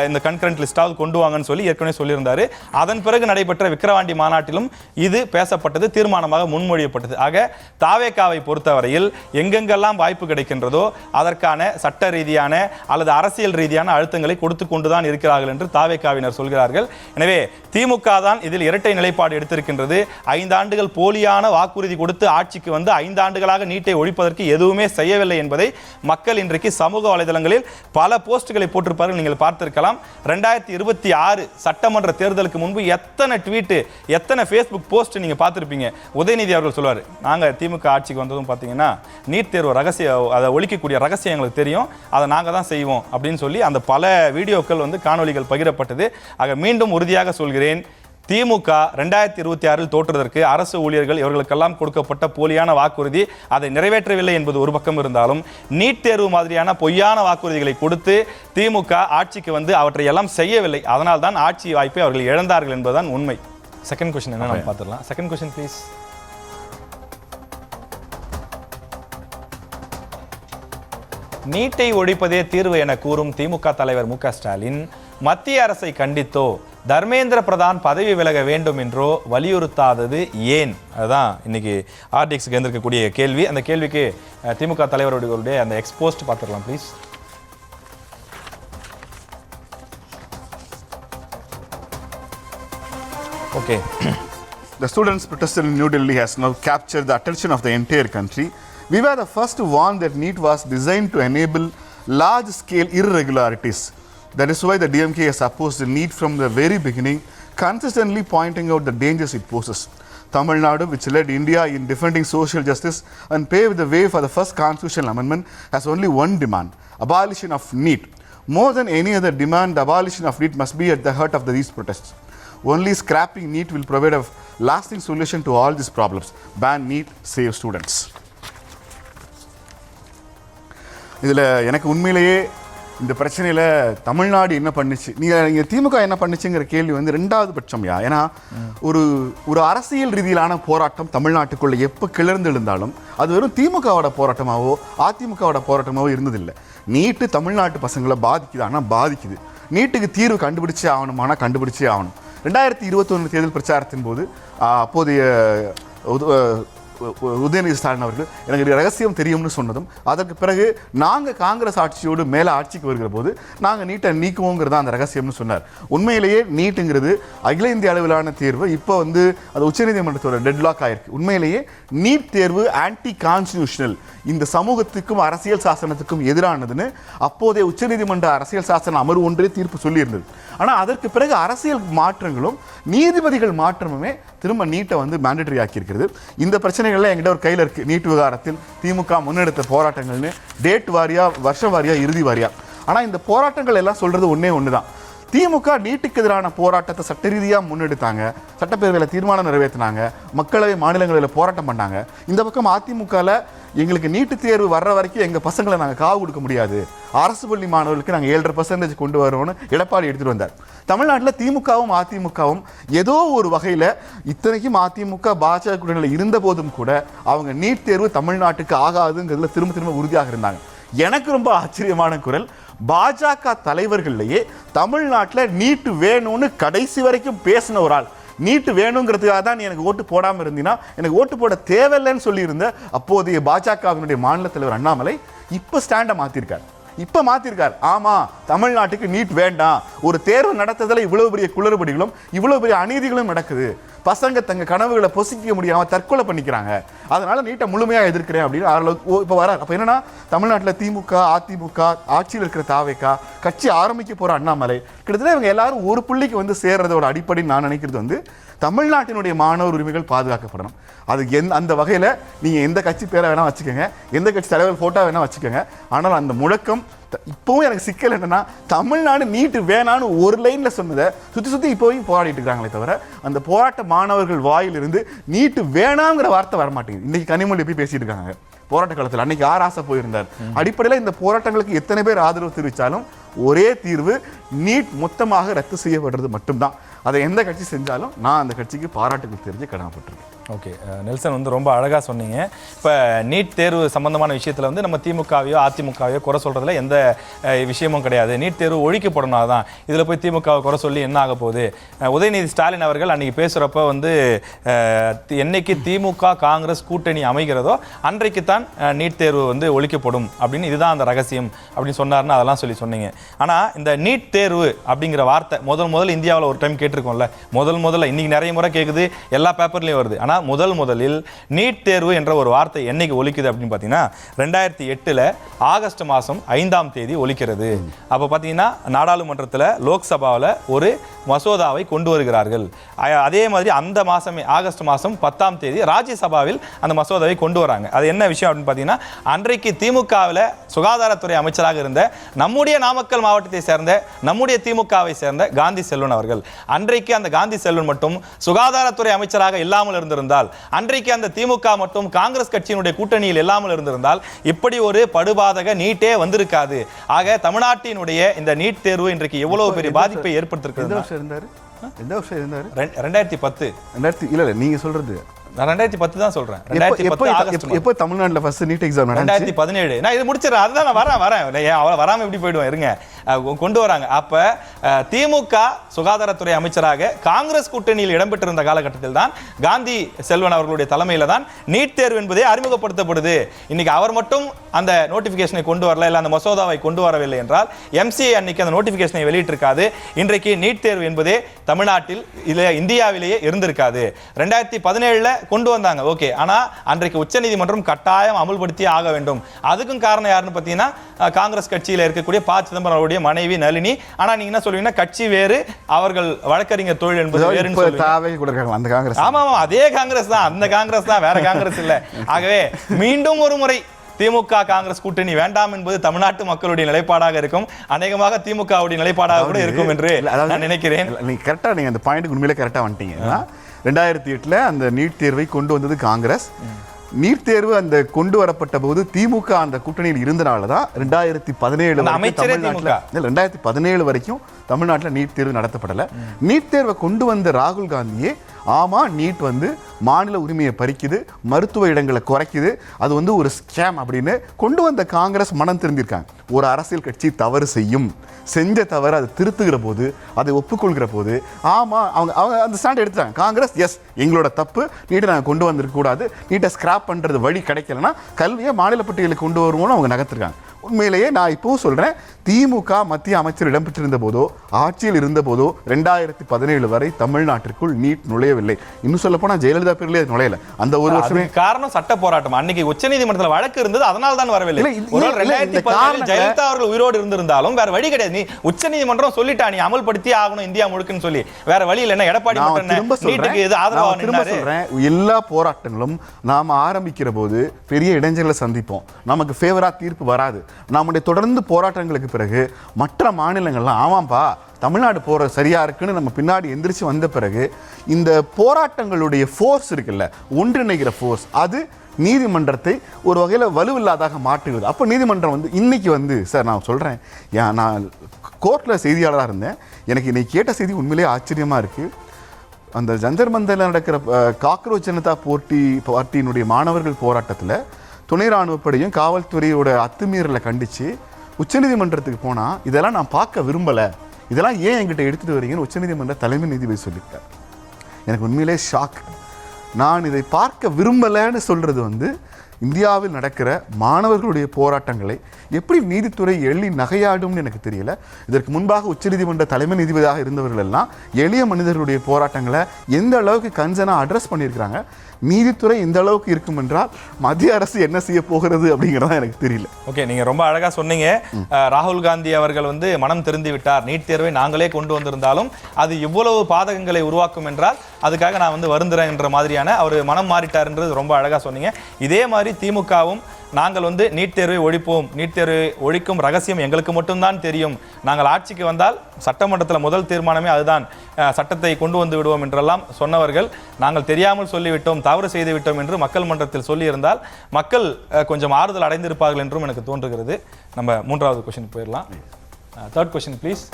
இந்த கன்கரண்ட் லிஸ்டாவது கொண்டு வாங்கன்னு சொல்லி ஏற்கனவே சொல்லியிருந்தாரு. அதன் பிறகு நடைபெற்ற விக்கிரவாண்டி மாநாட்டிலும் இது பேசப்பட்டது, தீர்மானமாக முன்மொழியப்பட்டது. ஆக தாவேக்காவை பொறுத்தவரையில் எங்கெங்கெல்லாம் வாய்ப்பு கிடைக்கின்றதோ அதற்கான சட்ட ரீதியான அல்லது அரசியல் ரீதியான அழுத்தங்களை கொடுத்து கொண்டுதான் இருக்கிறார்கள் என்று தாவேக்காவினர் சொல்கிறார்கள். எனவே திமுக தான் இதில் இரட்டை நிலைப்பாடு எடுத்திருக்கின்றது. 5 ஆண்டுகள் போலியான வாக்குறுதி கொடுத்து ஆட்சிக்கு 5 ஆண்டுகளாக நீட்டை ஒழிப்பதற்கு எதுவுமே செய்யவில்லை என்பதை மக்கள் இன்றைக்கு சமூக வலைதளங்களில் பல போஸ்டுகளை போட்டிருப்பார்கள், நீங்கள் பார்த்திருக்கலாம். 2026 சட்டமன்ற தேர்தலுக்கு முன்பு எத்தனை ட்வீட், எத்தனை ஃபேஸ்புக் போஸ்ட் நீங்க பார்த்திருப்பீங்க. உதயநிதி அவர்கள் சொல்வார், நாங்க திமுக ஆட்சிக்கு வந்ததும் பார்த்தீங்கன்னா நீட் தேர்வு ரகசியம், அதை ஒழிக்கக்கூடிய ரகசியம் எங்களுக்கு தெரியும், அதை நாங்க தான் செய்வோம் அப்படின்னு சொல்லி அந்த பல வீடியோக்கள் காணொலிகள் பகிரப்பட்டது. ஆக மீண்டும் உறுதியாக சொல்கிறேன், திமுக 2026 தோற்றுவதற்கு அரசு ஊழியர்கள் இவர்களுக்கெல்லாம் கொடுக்கப்பட்ட போலியான வாக்குறுதி அதை நிறைவேற்றவில்லை என்பது ஒரு பக்கம் இருந்தாலும், நீட் தேர்வு மாதிரியான பொய்யான வாக்குறுதிகளை கொடுத்து திமுக ஆட்சிக்கு அவற்றை எல்லாம் செய்யவில்லை. அதனால் தான் ஆட்சி வாய்ப்பை அவர்கள் இழந்தார்கள் என்பதுதான் உண்மை. செகண்ட் கொஸ்டின் என்ன நம்ம பார்த்துடலாம். Second question please. நீட்டை ஒழிப்பதே தீர்வு என கூறும் திமுக தலைவர் மு க ஸ்டாலின் மத்திய அரசை கண்டித்தோ தர்மேந்திர பிரதான் பதவி விலக வேண்டும் என்றோ வலியுறுத்தாதது ஏன்? அதுதான் இன்னைக்கு ஆர்டிஎக்ஸ்க்கு இருந்திருக்கக்கூடிய கேள்வி. அந்த கேள்விக்கு திமுக தலைவருடைய அந்த எக்ஸ்போஸ்ட் பார்த்துடலாம் please. Okay. The students protested in New Delhi has now captured the attention of the entire country. We were the first to warn that NEET was designed to enable large-scale irregularities. That is why the DMK has opposed the NEET from the very beginning, consistently pointing out the dangers it poses. Tamil Nadu, which led India in defending social justice and paved the way for the first constitutional amendment, has only one demand: abolition of NEET. More than any other demand, the abolition of NEET must be at the heart of these protests. Only scrapping NEET will provide a lasting solution to all these problems. Ban NEET, save students. இதில் எனக்கு உண்மையிலேயே இந்த பிரச்சனையில் தமிழ்நாடு என்ன பண்ணுச்சு, நீங்கள் திமுக என்ன பண்ணுச்சுங்கிற கேள்வி 2வது பட்சம்யா. ஏன்னா ஒரு அரசியல் ரீதியிலான போராட்டம் தமிழ்நாட்டுக்குள்ளே எப்போ கிளர்ந்து எழுந்தாலும் அது வெறும் திமுகவோட போராட்டமாகவோ அதிமுகவோட போராட்டமாகவோ இருந்ததில்லை. நீட்டு தமிழ்நாட்டு பசங்களை பாதிக்குது, ஆனால் பாதிக்குது. நீட்டுக்கு தீர்வு கண்டுபிடிச்சே ஆகணும், ஆனால் கண்டுபிடிச்சே ஆகணும். 2021 தேர்தல் பிரச்சாரத்தின் போது அப்போதைய உதயநிதி ஸ்டாலின் அவர்கள் எனக்கு ரகசியம் தெரியும்னு சொன்னதும் அதற்கு பிறகு நாங்கள் காங்கிரஸ் ஆட்சியோடு மேலே ஆட்சிக்கு வருகிற போது நாங்கள் நீட்டை நீக்குவோங்கிறதா அந்த ரகசியம்னு சொன்னார். உண்மையிலேயே நீட்டுங்கிறது அகில இந்திய அளவிலான தேர்வு. இப்போ வந்து அது உச்சநீதிமன்றத்தோட டெட்லாக் ஆயிருக்கு. உண்மையிலேயே நீட் தேர்வு ஆன்டி கான்ஸ்டிடியூஷனல், இந்த சமூகத்துக்கும் அரசியல் சாசனத்துக்கும் எதிரானதுன்னு அப்போதைய உச்சநீதிமன்ற அரசியல் சாசன அமர்வு ஒன்றே தீர்ப்பு சொல்லியிருந்தது. ஆனால் அதற்கு பிறகு அரசியல் மாற்றங்களும் நீதிபதிகள் மாற்றமுமே திரும்ப நீட்டை வந்து மேண்டேட்டரி ஆக்கியிருக்கிறது. இந்த பிரச்சனைகள்லாம் என்கிட்ட ஒரு கையில் இருக்குது. நீட் விவகாரத்தில் திமுக முன்னெடுத்த போராட்டங்கள்னு டேட் வாரியா, வருஷம் வாரியா, இறுதி வாரியா. ஆனால் இந்த போராட்டங்கள் எல்லாம் சொல்கிறது ஒன்று தான். திமுக நீட்டுக்கு எதிரான போராட்டத்தை சட்ட ரீதியாக முன்னெடுத்தாங்க, சட்டப்பேரவையில் தீர்மானம் நிறைவேற்றினாங்க, மக்களவை மாநிலங்களில் போராட்டம் பண்ணாங்க. இந்த பக்கம் அதிமுகவில் எங்களுக்கு நீட்டு தேர்வு வர்ற வரைக்கும் எங்கள் பசங்களை நாங்கள் காவு கொடுக்க முடியாது, அரசு பள்ளி மாணவர்களுக்கு நாங்கள் 7.5% கொண்டு வரோம்னு எடப்பாடி எடுத்துகிட்டு வந்தார். தமிழ்நாட்டில் திமுகவும் அதிமுகவும் ஏதோ ஒரு வகையில், இத்தனைக்கும் அதிமுக பாஜக கூட்டணியில் இருந்த போதும் கூட அவங்க நீட் தேர்வு தமிழ்நாட்டுக்கு ஆகாதுங்கிறதுல திரும்ப திரும்ப உறுதியாக இருந்தாங்க. எனக்கு ரொம்ப ஆச்சரியமான குரல், பாஜக தலைவர்கள்லேயே தமிழ்நாட்டில் நீட்டு வேணும்னு கடைசி வரைக்கும் பேசின ஒரு ஆள், நீட்டு வேணுங்கிறதுக்காக தான் நீ எனக்கு ஓட்டு போடாமல் இருந்தீங்கன்னா எனக்கு ஓட்டு போட தேவையில்லைன்னு சொல்லியிருந்த அப்போதைய பாஜகவினுடைய மாநில தலைவர் அண்ணாமலை இப்போ ஸ்டாண்டை மாற்றிருக்கார். ஆமாம், தமிழ்நாட்டுக்கு நீட் வேண்டாம், ஒரு தேர்வு நடத்துறதுல இவ்வளோ பெரிய குளறுபடிகளும் இவ்வளோ பெரிய அநீதிகளும் நடக்குது, பசங்க தங்க கனவுகளை பொசிக்க முடியாமல் தற்கொலை பண்ணிக்கிறாங்க, அதனால நீட்டை முழுமையாக எதிர்க்கிறேன் அப்படின்னு இப்போ வர. அப்போ என்னன்னா, தமிழ்நாட்டில் திமுக அதிமுக ஆட்சியில் இருக்கிற தாவேகா கட்சி ஆரம்பிக்க போகிற அண்ணாமலை கிட்டத்தட்ட இவங்க எல்லாரும் ஒரு புள்ளிக்கு வந்து சேர்றதோட அடிப்படை நான் நினைக்கிறது வந்து தமிழ்நாட்டினுடைய மாணவர் உரிமைகள் பாதுகாக்கப்படணும். அது அந்த வகையில் நீங்கள் எந்த கட்சி பேரை வேணால் வச்சுக்கோங்க, எந்த கட்சி தலைவர் ஃபோட்டோ வேணால் வச்சுக்கோங்க. ஆனால் அந்த முழக்கம் இப்போவும் எனக்கு சிக்கல் என்னன்னா, தமிழ்நாடு நீட்டு வேணான்னு ஒரு லைனில் சொன்னதை சுற்றி இப்போவும் போராடிட்டு இருக்காங்களே தவிர அந்த போராட்ட மாணவர்கள் வாயிலிருந்து நீட்டு வேணாங்கிற வார்த்தை வரமாட்டேங்குது. இன்னைக்கு கனிமொழி எப்படி பேசிட்டு இருக்காங்க போராட்ட காலத்தில், அன்னைக்கு ஆசை போயிருந்தார். அடிப்படையில் இந்த போராட்டங்களுக்கு எத்தனை பேர் ஆதரவு தெரிவித்தாலும் ஒரே தீர்வு, நீட் மொத்தமாக ரத்து செய்யப்படுறது மட்டும்தான். அதை எந்த கட்சி செஞ்சாலும் நான் அந்த கட்சிக்கு பாராட்டுகள் தெரிஞ்சு கடமைப்பட்டிருக்கேன். ஓகே, நெல்சன் வந்து ரொம்ப அழகாக சொன்னீங்க. இப்போ நீட் தேர்வு சம்பந்தமான விஷயத்தில் வந்து நம்ம திமுகவையோ அதிமுகவையோ குறை சொல்கிறதுல எந்த விஷயமும் கிடையாது. நீட் தேர்வு ஒழிக்கப்படணும், அதான். இதில் போய் திமுகவை குறை சொல்லி என்ன ஆக போகுது? உதயநிதி ஸ்டாலின் அவர்கள் அன்றைக்கி பேசுகிறப்ப வந்து என்னைக்கு திமுக காங்கிரஸ் கூட்டணி அமைகிறதோ அன்றைக்கு தான் நீட் தேர்வு வந்து ஒழிக்கப்படும் அப்படின்னு, இதுதான் அந்த ரகசியம் அப்படின்னு சொன்னார்னு அதெல்லாம் சொன்னீங்க. ஆனால் இந்த நீட் தேர்வு அப்படிங்கிற வார்த்தை முதல் இந்தியாவில் ஒரு டைம் கேட்டிருக்கோம்ல, முதல்ல இன்னைக்கு நிறைய முறை கேட்குது, எல்லா பேப்பர்லையும் வருது. ஆனால் முதலில் நீட் தேர்வு என்ற ஒரு வார்த்தை என்னைக்கு ஒலிக்குது அப்படின்னு பார்த்தீங்கன்னா 2008 ஆகஸ்ட் மாதம் 5ஆம் தேதி ஒலிக்கிறது. அப்போ பார்த்தீங்கன்னா நாடாளுமன்றத்தில் லோக்சபாவில் ஒரு மசோதாவை கொண்டு வருகிறார்கள். அதே மாதிரி அந்த மாதமே ஆகஸ்ட் மாதம் 10ஆம் தேதி ராஜ்யசபாவில் அந்த மசோதாவை கொண்டு வராங்க. அது என்ன விஷயம் அப்படின்னு பார்த்தீங்கன்னா, அன்றைக்கு திமுகவில் சுகாதாரத்துறை அமைச்சராக இருந்த நம்முடைய நாமக்கல் மாவட்டத்தை சேர்ந்த நம்முடைய திமுகவை சேர்ந்த காந்தி செல்வன் அவர்கள், அன்றைக்கு அந்த காந்தி செல்வன் மட்டும் சுகாதாரத்துறை அமைச்சராக இல்லாமல் இருந்திருந்தால், அன்றைக்கு அந்த திமுக மற்றும் காங்கிரஸ் கட்சியினுடைய கூட்டணியில் இல்லாமல் இருந்திருந்தால் இப்படி ஒரு படுபாதக நீட்டே வந்திருக்காது. ஆக தமிழ்நாட்டினுடைய இந்த நீட் தேர்வு இன்றைக்கு எவ்வளவு பெரிய பாதிப்பை ஏற்படுத்திருக்கிறது. 2010 இல்ல நீங்க சொல்றது நான் 2010 தான் சொல்றேன். 2010 எப்போ தமிழ்நாட்டில் ஃபர்ஸ்ட் நீட் எக்ஸாம் 2017. நான் இது முடிச்சிடறேன், அதுதான் நான் வரேன். அவளை வராமல் எப்படி போயிடுவேன், இருங்க. கொண்டு வராங்க. அப்போ திமுக சுகாதாரத்துறை அமைச்சராக காங்கிரஸ் கூட்டணியில் இடம்பெற்றிருந்த காலகட்டத்தில் தான் காந்தி செல்வன் அவர்களுடைய தலைமையில் தான் நீட் தேர்வு என்பதே அறிமுகப்படுத்தப்படுது. இன்னைக்கு அவர் மட்டும் அந்த நோட்டிஃபிகேஷனை கொண்டு வரல, இல்லை அந்த மசோதாவை கொண்டு வரவில்லை என்றால் எம்சிஏ அன்னைக்கு அந்த நோட்டிஃபிகேஷனை வெளியிட்டிருக்காது. இன்றைக்கு நீட் தேர்வு என்பதே தமிழ்நாட்டில் இல்லை இந்தியாவிலேயே இருந்திருக்காது. 2017 கொண்டு வந்தாங்க, ஓகே. ஆனா அன்றைக்கு உச்சநீதிமன்றம் கட்டாயம் அமல்படுத்தி ஆக வேண்டும். அதுக்கும் காரணம் யாருன்னு பார்த்தீங்கன்னா காங்கிரஸ் கட்சியில் இருக்கக்கூடிய ப. சிதம்பரம் அவருடைய மனைவி நளினி. ஆனா நீங்க என்ன சொல்லுவீங்கன்னா, கட்சி வேறு, அவர்கள் வழக்கறிஞர் தொழில் என்பது வேறுன்னு சொல்லுவீங்க. ஆமா, அதே காங்கிரஸ் தான், அந்த காங்கிரஸ் தான், வேற காங்கிரஸ் இல்ல. ஆகவே மீண்டும் ஒரு முறை திமுக காங்கிரஸ் கூட்டணி வேண்டாம் என்பது தமிழ்நாட்டு மக்களுடைய நிலைப்பாடாக இருக்கும். அநேகமாக திமுகவுடைய நிலைப்பாடாக கூட இருக்கும் என்று நான் நினைக்கிறேன். நீங்க கரெக்டா, நீங்க அந்த பாயிண்ட் உண்மையிலே கரெக்டா வந்துட்டீங்க. 2008 அந்த நீட் தேர்வை கொண்டு வந்தது காங்கிரஸ். நீட் தேர்வு அந்த கொண்டு வரப்பட்ட போது திமுக அந்த கூட்டணியில் இருந்தனால தான் 2017 வரைக்கும் தமிழ்நாட்டில் நீட் தேர்வு நடத்தப்படலை. நீட் தேர்வை கொண்டு வந்த ராகுல் காந்தியே ஆமா நீட் வந்து மாநில உரிமையை பறிக்குது, மருத்துவ இடங்களை குறைக்குது, அது வந்து ஒரு ஸ்கேம் அப்படின்னு கொண்டு வந்த காங்கிரஸ் மனம் திருந்திருக்காங்க. ஒரு அரசியல் கட்சி தவறு செய்யும், செஞ்ச தவறு அதை திருத்துகிற போது, அதை ஒப்புக்கொள்கிற போது ஆமா அவங்க அந்த ஸ்டாண்ட் எடுத்துட்டாங்க. காங்கிரஸ் எஸ் எங்களோட தப்பு, நீட்டை நாங்கள் கொண்டு வந்திருக்க கூடாது, நீட்டை ஸ்கிராப் பண்றது வழி கிடைக்கலன்னா கல்வியை மாநில பட்டியலுக்கு கொண்டு வருவோம்னு அவங்க நகர்த்திருக்காங்க. உண்மையிலேயே நான் இப்பவும் சொல்றேன், திமுக மத்திய அமைச்சர் இடம்பெற்றிருந்த போதோ ஆட்சியில் இருந்த போதோ 2017 வரை தமிழ்நாட்டிற்குள் நீட் நுழையவில்லை. இன்னும் சொல்ல போனா ஜெயலலிதா பேர்லயே நுழையல. அந்த ஒரு வருஷமே காரணம் சட்ட போராட்டம். அன்னைக்கு உச்சநீதிமன்றத்தில் வழக்கு இருந்தது, அதனால தான் வரவில்லை. 2017 ஜெயலலிதா அவர்கள் உயிரோடு இருந்திருந்தாலும் வேற வழி கிடையாது. நீ உச்சநீதிமன்றம் சொல்லிட்டா நீ அமல்படுத்தி ஆகணும் இந்தியா முழுக்குன்னு சொல்லி, வேற வழி இல்லை. எடப்பாடி எல்லா போராட்டங்களும் நாம ஆரம்பிக்கிற போது பெரிய இடைஞ்சலை சந்திப்போம், நமக்கு ஃபேவரா தீர்ப்பு வராது. நம்முடைய தொடர்ந்து போராட்டங்களுக்கு பிறகு மற்ற மாநிலங்கள்லாம் ஆமாம்பா தமிழ்நாடு போற சரியா இருக்குன்னு நம்ம பின்னாடி எந்திரிச்சு வந்த பிறகு இந்த போராட்டங்களுடைய ஃபோர்ஸ் இருக்குல்ல, ஒன்றிணைகிற ஃபோர்ஸ், அது நீதிமன்றத்தை ஒரு வகையில் வலுவில்லாதாக மாற்றுகிறது. அப்போ நீதிமன்றம் வந்து இன்னைக்கு வந்து சார் நான் சொல்கிறேன், நான் கோர்ட்டில் செய்தியாளராக இருந்தேன், எனக்கு இன்னைக்கு கேட்ட செய்தி உண்மையிலேயே ஆச்சரியமாக இருக்குது. அந்த ஜந்தர் மந்தரில் நடக்கிற காக்ரோச் ஜனதா பார்ட்டியினுடைய மாணவர்கள் போராட்டத்தில் துணை ராணுவப்படையும் காவல்துறையோட அத்துமீறலை கண்டித்து உச்சநீதிமன்றத்துக்கு போனால் இதெல்லாம் நான் பார்க்க விரும்பலை, இதெல்லாம் ஏன் என்கிட்ட எடுத்துகிட்டு வரீங்கன்னு உச்சநீதிமன்ற தலைமை நீதிபதி சொல்லியிருக்கார். எனக்கு உண்மையிலே ஷாக். நான் இதை பார்க்க விரும்பலைன்னு சொல்கிறது வந்து இந்தியாவில் நடக்கிற மாணவர்களுடைய போராட்டங்களை எப்படி நீதித்துறை எள்ளி நகையாடும்னு எனக்கு தெரியல. இதற்கு முன்பாக உச்சநீதிமன்ற தலைமை நீதிபதியாக இருந்தவர்கள் எல்லாம் எளிய மனிதர்களுடைய போராட்டங்களை எந்த அளவுக்கு கன்சர்னாக அட்ரஸ் பண்ணியிருக்கிறாங்க. நீதித்துறை இந்த அளவுக்கு இருக்கும் என்றால் மத்திய அரசு என்ன செய்ய போகிறது அப்படிங்கிறதா எனக்கு தெரியல. ஓகே, நீங்க ரொம்ப அழகா சொன்னீங்க. ராகுல் காந்தி அவர்கள் வந்து மனம் திருந்தி விட்டார், நீட் தேர்வை நாங்களே கொண்டு வந்திருந்தாலும் அது இவ்வளவு பாதகங்களை உருவாக்கும் என்றால் அதுக்காக நான் வந்து வருந்துறேன் என்ற மாதிரியான அவர் மனம் மாறிட்டார்ன்றது ரொம்ப அழகா சொன்னீங்க. இதே மாதிரி திமுகவும் நாங்கள் வந்து நீட் தேர்வை ஒழிப்போம், நீட் தேர்வை ஒழிக்கும் ரகசியம் எங்களுக்கு மட்டும்தான் தெரியும், நாங்கள் ஆட்சிக்கு வந்தால் சட்டமன்றத்தில் முதல் தீர்மானமே அதுதான், சட்டத்தை கொண்டு வந்து விடுவோம் என்றெல்லாம் சொன்னவர்கள் நாங்கள் தெரியாமல் சொல்லிவிட்டோம், தவறு செய்து விட்டோம் என்று மக்கள் மன்றத்தில் சொல்லியிருந்தால் மக்கள் கொஞ்சம் ஆறுதல் அடைந்திருப்பார்கள் என்றும் எனக்கு தோன்றுகிறது. நம்ம மூன்றாவது கொஸ்டின் போயிடலாம். Third question please.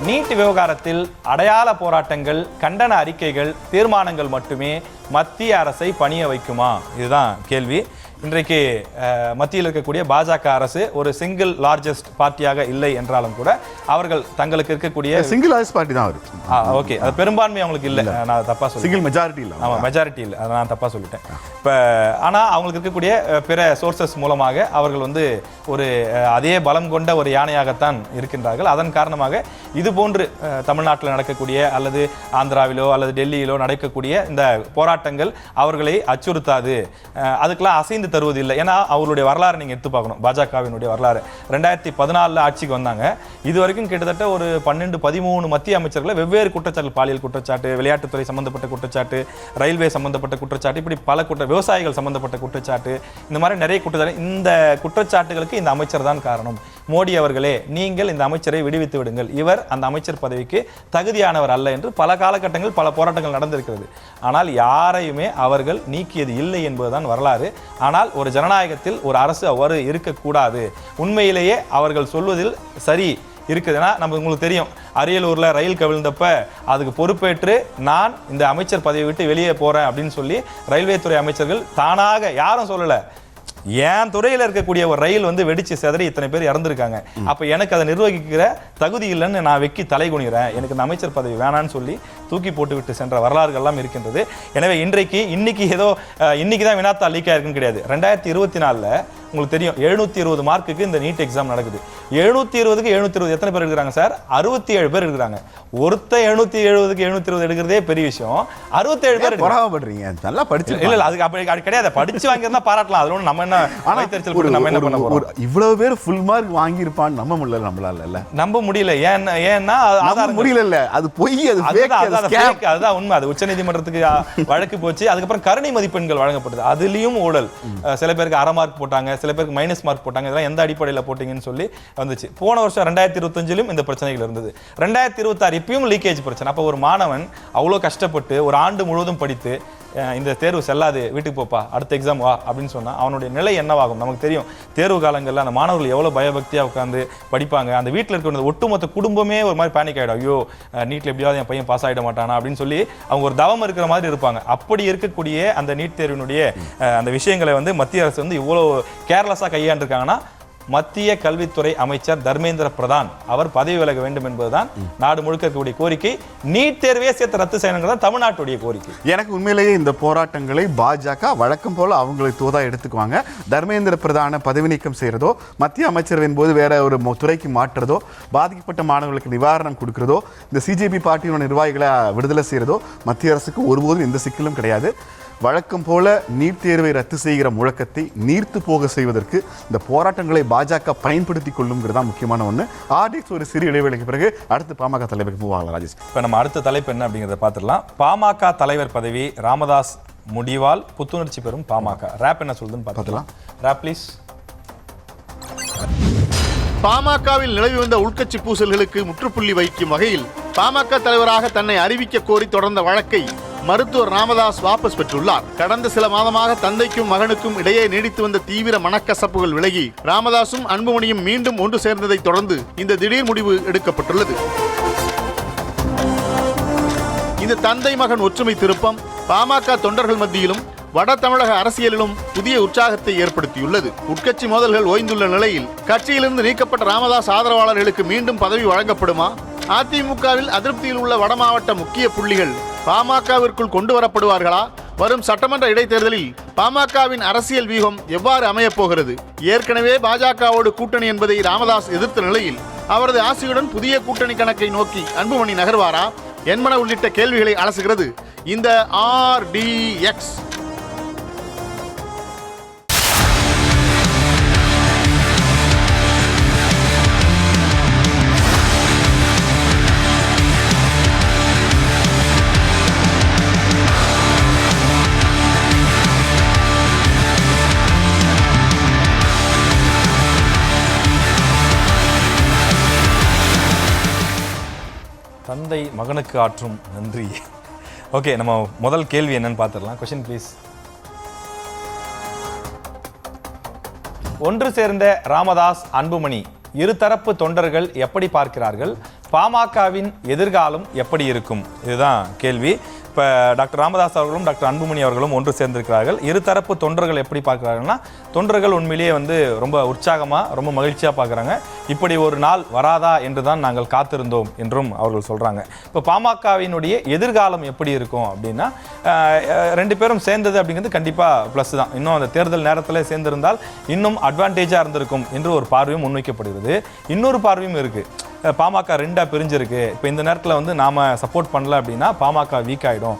நீட் விவகாரத்தில் அடையாள போராட்டங்கள், கண்டன அறிக்கைகள், தீர்மானங்கள் மட்டுமே மத்திய அரசை பணிய வைக்குமா? இதுதான் கேள்வி. இன்றைக்கு மத்தியில் இருக்கக்கூடிய பாஜக அரசு ஒரு சிங்கிள் லார்ஜஸ்ட் பார்ட்டியாக இல்லை என்றாலும் கூட அவர்கள் தங்களுக்கு இருக்கக்கூடிய சிங்கிள் லார்ஜஸ்ட் பார்ட்டி தான் இருக்கு. ஓகே, அது பெரும்பான்மை அவங்களுக்கு இல்லை, நான் தப்பா சொல்றேன். சிங்கிள் மெஜாரிட்டி இல்லை. ஆமாம், மெஜாரிட்டி இல்லை, அதை நான் தப்பா சொல்லிட்டேன். இப்போ ஆனால் அவங்களுக்கு இருக்கக்கூடிய பிற சோர்சஸ் மூலமாக அவர்கள் வந்து ஒரு அதே பலம் கொண்ட ஒரு யானையாகத்தான் இருக்கின்றார்கள். அதன் காரணமாக இது போன்று தமிழ்நாட்டில் நடக்கக்கூடிய அல்லது ஆந்திராவிலோ அல்லது டெல்லியிலோ நடக்கக்கூடிய இந்த போராட்டங்கள் அவர்களை அச்சுறுத்தாது, அதுக்கெல்லாம் அசைந்து தருவது இல்லை. ஏன்னா அவருடைய வரலாறு நீங்க எடுத்து பார்க்கணும். பாஜகவினுடைய வரலாறு 2014 ஆட்சிக்கு வந்தாங்க. இது வரைக்கும் கிட்டத்தட்ட ஒரு 12-13 மத்திய அமைச்சர்களை வெவ்வேறு குற்றச்சாட்டு, பாலியல் குற்றச்சாட்டு, விளையாட்டுத்துறை சம்பந்தப்பட்ட குற்றச்சாட்டு, ரயில்வே சம்பந்தப்பட்ட குற்றச்சாட்டு, இப்படி பல விவசாயிகள் சம்பந்தப்பட்ட குற்றச்சாட்டு, இந்த மாதிரி நிறைய குற்றச்சாட்டு. இந்த குற்றச்சாட்டுகளுக்கு இந்த அமைச்சர் தான் காரணம். மோடி அவர்களே, நீங்கள் இந்த அமைச்சரை விடுவித்து விடுங்கள், இவர் அந்த அமைச்சர் பதவிக்கு தகுதியானவர் அல்ல என்று பல காலகட்டங்கள் பல போராட்டங்கள் நடந்திருக்கிறது. ஆனால் யாரையுமே அவர்கள் நீக்கியது இல்லை என்பதுதான் வரலாறு. ஆனால் ஒரு ஜனநாயகத்தில் ஒரு அரசு அவ்வாறு இருக்கக்கூடாது. உண்மையிலேயே அவர்கள் சொல்வதில் சரி இருக்குதுன்னா, நம்ம உங்களுக்கு தெரியும், அரியலூர்ல ரயில் கவிழ்ந்தப்ப அதுக்கு பொறுப்பேற்று நான் இந்த அமைச்சர் பதவியை விட்டு வெளியே போறேன் அப்படின்னு சொல்லி ரயில்வே துறை அமைச்சர்கள் தானாக, யாரும் சொல்லல, என் துறையில் இருக்கக்கூடிய ஒரு ரயில் வந்து வெடிச்சு செதறி இத்தனை பேர் இறந்துருக்காங்க, அப்ப எனக்கு அதை நிர்வகிக்கிற தகுதி இல்லைன்னு நான் வெக்கி தலை குனிகிறேன், எனக்கு இந்த அமைச்சர் பதவி வேணான்னு சொல்லி தூக்கி போட்டு விட்டு சென்ற வரலாறுகள் எல்லாம் இருக்கின்றது. எனவே இன்னைக்கு ஏதோ இன்னைக்கு தான் வினாத்தா லீக் ஆயிருக்குன்னு கிடையாது. 2024 உங்களுக்கு தெரியும் 720 மார்க்குக்கு இந்த நீட் எக்ஸாம் நடக்குது. 720க்கு 720 எத்தனை பேர் எடுக்கிறாங்க சார்? 67 பேர் எடுக்கிறாங்க. ஒருத்த 770க்கு 720 எடுக்கிறதே பெரிய விஷயம். 67 பேர் பரவாயில்லைங்க, நல்லா படிச்சு இல்ல அதுக்கு அப்படி கிடையாது. படிச்சு வாங்கியிருந்தா பாராட்டலாம், அதுல நம்ம என்ன வைத்தறிச்சல் போட்டு நம்ம என்ன பண்ண போறோம்? இவ்வளவு பேர் ஃபுல் மார்க் வாங்கி இருப்பான்னு நம்ப முடியல, நம்மளால நம்ப முடியல. ஏன்னா ஆதாரம் முடியல, இல்ல அது பொய், அது ஃபேக், அதுதான் உண்மை. அது உச்சநீதிமன்றத்துக்கு வழக்கு போச்சு. அதுக்கப்புறம் கருணை மதிப்பெண்கள் வழங்கப்பட்டது, அதுலயும் ஊழல். சில பேருக்கு அரை மார்க் போட்டாங்க, சில பேருக்கு மைனஸ் மார்க் போட்டாங்க. இதெல்லாம் எந்த அடிப்படையில் போட்டிங்கன்னு சொல்லி வந்துச்சு. போன வருஷம் 2025 இந்த பிரச்சனைகள் இருந்தது. 2026 இப்பயும் லீக்கேஜ் பிரச்சனை. அப்போ ஒரு மாணவன் அவ்வளோ கஷ்டப்பட்டு ஒரு ஆண்டு முழுவதும் படித்து இந்த தேர்வு செல்லாது, வீட்டுக்கு போப்பா, அடுத்த எக்ஸாம் வா அப்படின்னு சொன்னால் அவனுடைய நிலை என்னவாகும்? நமக்கு தெரியும். தேர்வு காலங்களில் அந்த மாணவர்கள் எவ்வளோ பயபக்தியாக உட்காந்து படிப்பாங்க. அந்த வீட்டில் இருக்கிற ஒட்டுமொத்த குடும்பமே ஒரு மாதிரி பேனிக் ஆகிடும். ஐயோ, நீட்டில் எப்படியாவது என் பையன் பாஸ் ஆகிட மாட்டானா அப்படின்னு சொல்லி அவங்க ஒரு தவம் இருக்கிற மாதிரி இருப்பாங்க. அப்படி இருக்கக்கூடிய அந்த நீட் தேர்வினுடைய அந்த விஷயங்களை மத்திய அரசு இவ்வளோ கேர்லெஸ்ஸாக கையாண்டிருக்காங்கன்னா, மத்திய கல்வித்துறை அமைச்சர் தர்மேந்திர பிரதான் அவர் பதவி விலக வேண்டும் என்பதுதான் நாடு முழுக்க இருக்கக்கூடிய கோரிக்கை. நீட் தேர்வே சேர்த்து ரத்து செய்யணுங்கிறது தமிழ்நாட்டுடைய கோரிக்கை. எனக்கு உண்மையிலேயே இந்த போராட்டங்களை பாஜக வழக்கம் போல அவங்களை தோதா எடுத்துக்குவாங்க. தர்மேந்திர பிரதான பதவி நீக்கம் செய்யறதோ, மத்திய அமைச்சரவையின் போது வேற ஒரு துறைக்கு மாற்றுறதோ, பாதிக்கப்பட்ட மாணவர்களுக்கு நிவாரணம் கொடுக்கிறதோ, இந்த சிஜேபி பார்ட்டியோட நிர்வாகிகளை விடுதலை செய்யறதோ மத்திய அரசுக்கு ஒருபோதும் எந்த சிக்கலும் கிடையாது. வழக்கம் போல நீட் தேர்வை ரத்து செய்கிற முழக்கத்தை நீர்த்து போக செய்வதற்கு இந்த போராட்டங்களை பாஜக பயன்படுத்திக் கொள்ளுங்கிறதா முக்கியமான ஒன்று. ஆர்டிஎக்ஸ் ஒரு சிறிய இடைவேளைக்கு பிறகு அடுத்து பாமக தலைவருக்கு மூவ் ஆகலாம். ராஜேஷ், இப்போ நம்ம அடுத்த தலைப்பு என்ன அப்படிங்கிறத பார்த்துடலாம். பாமக தலைவர் பதவி ராமதாஸ் முடிவால் புத்துணர்ச்சி பெறும் பாமக. ரேப் என்ன சொல்லுதுன்னு பார்த்துக்கலாம். Rape please. பாமகவில் நிலவி வந்த உள்கட்சி பூசல்களுக்கு முற்றுப்புள்ளி வைக்கும் வகையில் பாமக தலைவராக தன்னை அறிவிக்க கோரி தொடர்ந்த வழக்கை மருத்துவர் ராமதாஸ் வாபஸ் பெற்றுள்ளார். கடந்த சில மாதமாக தந்தைக்கும் மகனுக்கும் இடையே நீடித்து வந்த தீவிர மனக்கசப்புகள் விலகி ராமதாசும் அன்புமணியும் மீண்டும் ஒன்று சேர்ந்ததை தொடர்ந்து இந்த திடீர் முடிவு எடுக்கப்பட்டுள்ளது. இந்த தந்தை மகன் ஒற்றுமை திருப்பம் பாமக தொண்டர்கள் மத்தியிலும் வட தமிழக அரசியலிலும் புதிய உற்சாகத்தை ஏற்படுத்தியுள்ளது. உட்கட்சி மோதல்கள் ஓய்ந்துள்ள நிலையில் கட்சியிலிருந்து நீக்கப்பட்ட ராமதாஸ் ஆதரவாளர்களுக்கு மீண்டும் பதவி வழங்கப்படுமா? அதிமுகவில் அதிருப்தியில் உள்ள வட மாவட்ட முக்கிய புள்ளிகள் பாமகவிற்குள் கொண்டு வரப்படுவார்களா? வரும் சட்டமன்ற இடைத்தேர்தலில் பாமகவின் அரசியல் வியூகம் எவ்வாறு அமையப் போகிறது? ஏற்கனவே பாஜகவோடு கூட்டணி என்பதை ராமதாஸ் எதிர்த்த நிலையில் அவரது ஆசையுடன் புதிய கூட்டணி கணக்கை நோக்கி அன்புமணி நகர்வாரா என்பன உள்ளிட்ட கேள்விகளை அலசுகிறது இந்த ஆர்டிஎக்ஸ். தந்தை மகனுக்கு ஆற்றும் நன்றி. ஓகே, நம்ம முதல் கேள்வி என்னன்னு பார்த்துடலாம். Question please. ஒன்று சேர்ந்த ராமதாஸ் அன்புமணி இருதரப்பு தொண்டர்கள் எப்படி பார்க்கிறார்கள்? பாமகவின் எதிர்காலம் எப்படி இருக்கும்? இதுதான் கேள்வி. இப்போ டாக்டர் ராமதாஸ் அவர்களும் டாக்டர் அன்புமணி அவர்களும் ஒன்று சேர்ந்திருக்கிறார்கள். இருதரப்பு தொண்டர்கள் எப்படி பார்க்குறாங்கன்னா, தொண்டர்கள் உண்மையிலேயே ரொம்ப உற்சாகமாக ரொம்ப மகிழ்ச்சியாக பார்க்குறாங்க. இப்படி ஒரு நாள் வராதா என்று தான் நாங்கள் காத்திருந்தோம் என்றும் அவர்கள் சொல்கிறாங்க. இப்போ பாமகவினுடைய எதிர்காலம் எப்படி இருக்கும் அப்படின்னா, ரெண்டு பேரும் சேர்ந்தது அப்படிங்கிறது கண்டிப்பாக ப்ளஸ் தான். இன்னும் அந்த தேர்தல் நேரத்தில் சேர்ந்திருந்தால் இன்னும் அட்வான்டேஜாக இருந்திருக்கும் என்று ஒரு பார்வையும் முன்வைக்கப்படுகிறது. இன்னொரு பார்வையும் இருக்குது. பாமக ரெண்டாக பிரிஞ்சிருக்கு. இப்போ இந்த நேரத்தில் நாம் சப்போர்ட் பண்ணல அப்படின்னா பாமக வீக் ஆகிடும்.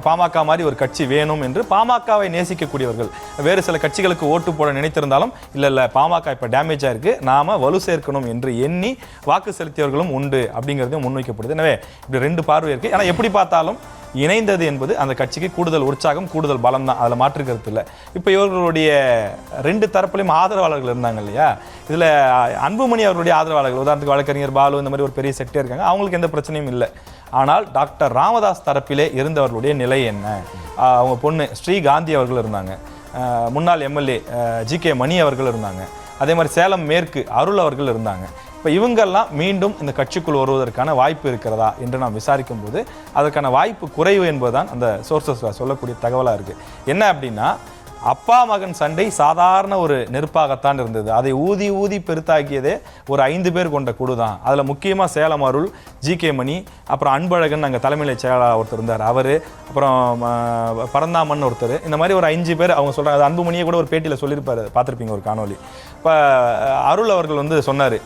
பாமக மாதிரி ஒரு கட்சி வேணும் என்று பாமகவை நேசிக்கக்கூடியவர்கள், வேறு சில கட்சிகளுக்கு ஓட்டு போட நினைத்திருந்தாலும் இல்லை பாமக இப்போ டேமேஜ் ஆயிருக்கு, நாம் வலு சேர்க்கணும் என்று எண்ணி வாக்கு செலுத்தியவர்களும் உண்டு அப்படிங்கிறதையும் முன்வைக்கப்படுது. எனவே இப்படி ரெண்டு பார்வை இருக்குது. ஆனால் எப்படி பார்த்தாலும் இணைந்தது என்பது அந்த கட்சிக்கு கூடுதல் உற்சாகம், கூடுதல் பலம் தான். அதில் மாற்று கருத்து இல்லை. இப்போ இவர்களுடைய ரெண்டு தரப்புலையும் ஆதரவாளர்கள் இருந்தாங்க இல்லையா? இதில் அன்புமணி அவர்களுடைய ஆதரவாளர்கள், உதாரணத்துக்கு வழக்கறிஞர் பாலு, இந்த மாதிரி ஒரு பெரிய செட்டே இருக்காங்க. அவங்களுக்கு எந்த பிரச்சனையும் இல்லை. ஆனால் டாக்டர் ராமதாஸ் தரப்பிலே இருந்தவர்களுடைய நிலை என்ன? அவங்க பொண்ணு ஸ்ரீ காந்தி அவர்கள் இருந்தாங்க, முன்னாள் எம்எல்ஏ ஜி.கே. மணி அவர்கள் இருந்தாங்க, அதே மாதிரி சேலம் மேற்கு அருள் அவர்கள் இருந்தாங்க. இப்போ இவங்கெல்லாம் மீண்டும் இந்த கட்சிக்குள் வருவதற்கான வாய்ப்பு இருக்கிறதா என்று நாம் விசாரிக்கும் போது அதற்கான வாய்ப்பு குறைவு என்பதுதான் அந்த சோர்சஸில் சொல்லக்கூடிய தகவலாக இருக்குது. என்ன அப்படின்னா, அப்பா மகன் சண்டை சாதாரண ஒரு நெருப்பாகத்தான் இருந்தது. அதை ஊதி ஊதி பெருத்தாக்கியதே ஒரு 5 பேர் கொண்ட குழு தான். அதில் முக்கியமாக சேலம் அருள், ஜி.கே. மணி, அப்புறம் அன்பழகன் அங்கே தலைமையில செயலாளர் ஒருத்தர் இருந்தார், அவர், அப்புறம் பரந்தாமன் ஒருத்தர், இந்த மாதிரி ஒரு 5 பேர் அவங்க சொல்கிறாங்க. அது அன்புமணியை கூட ஒரு பேட்டியில் சொல்லியிருப்பார், பார்த்துருப்பீங்க ஒரு காணொலி. இப்போ அருள் அவர்கள் சொன்னார்,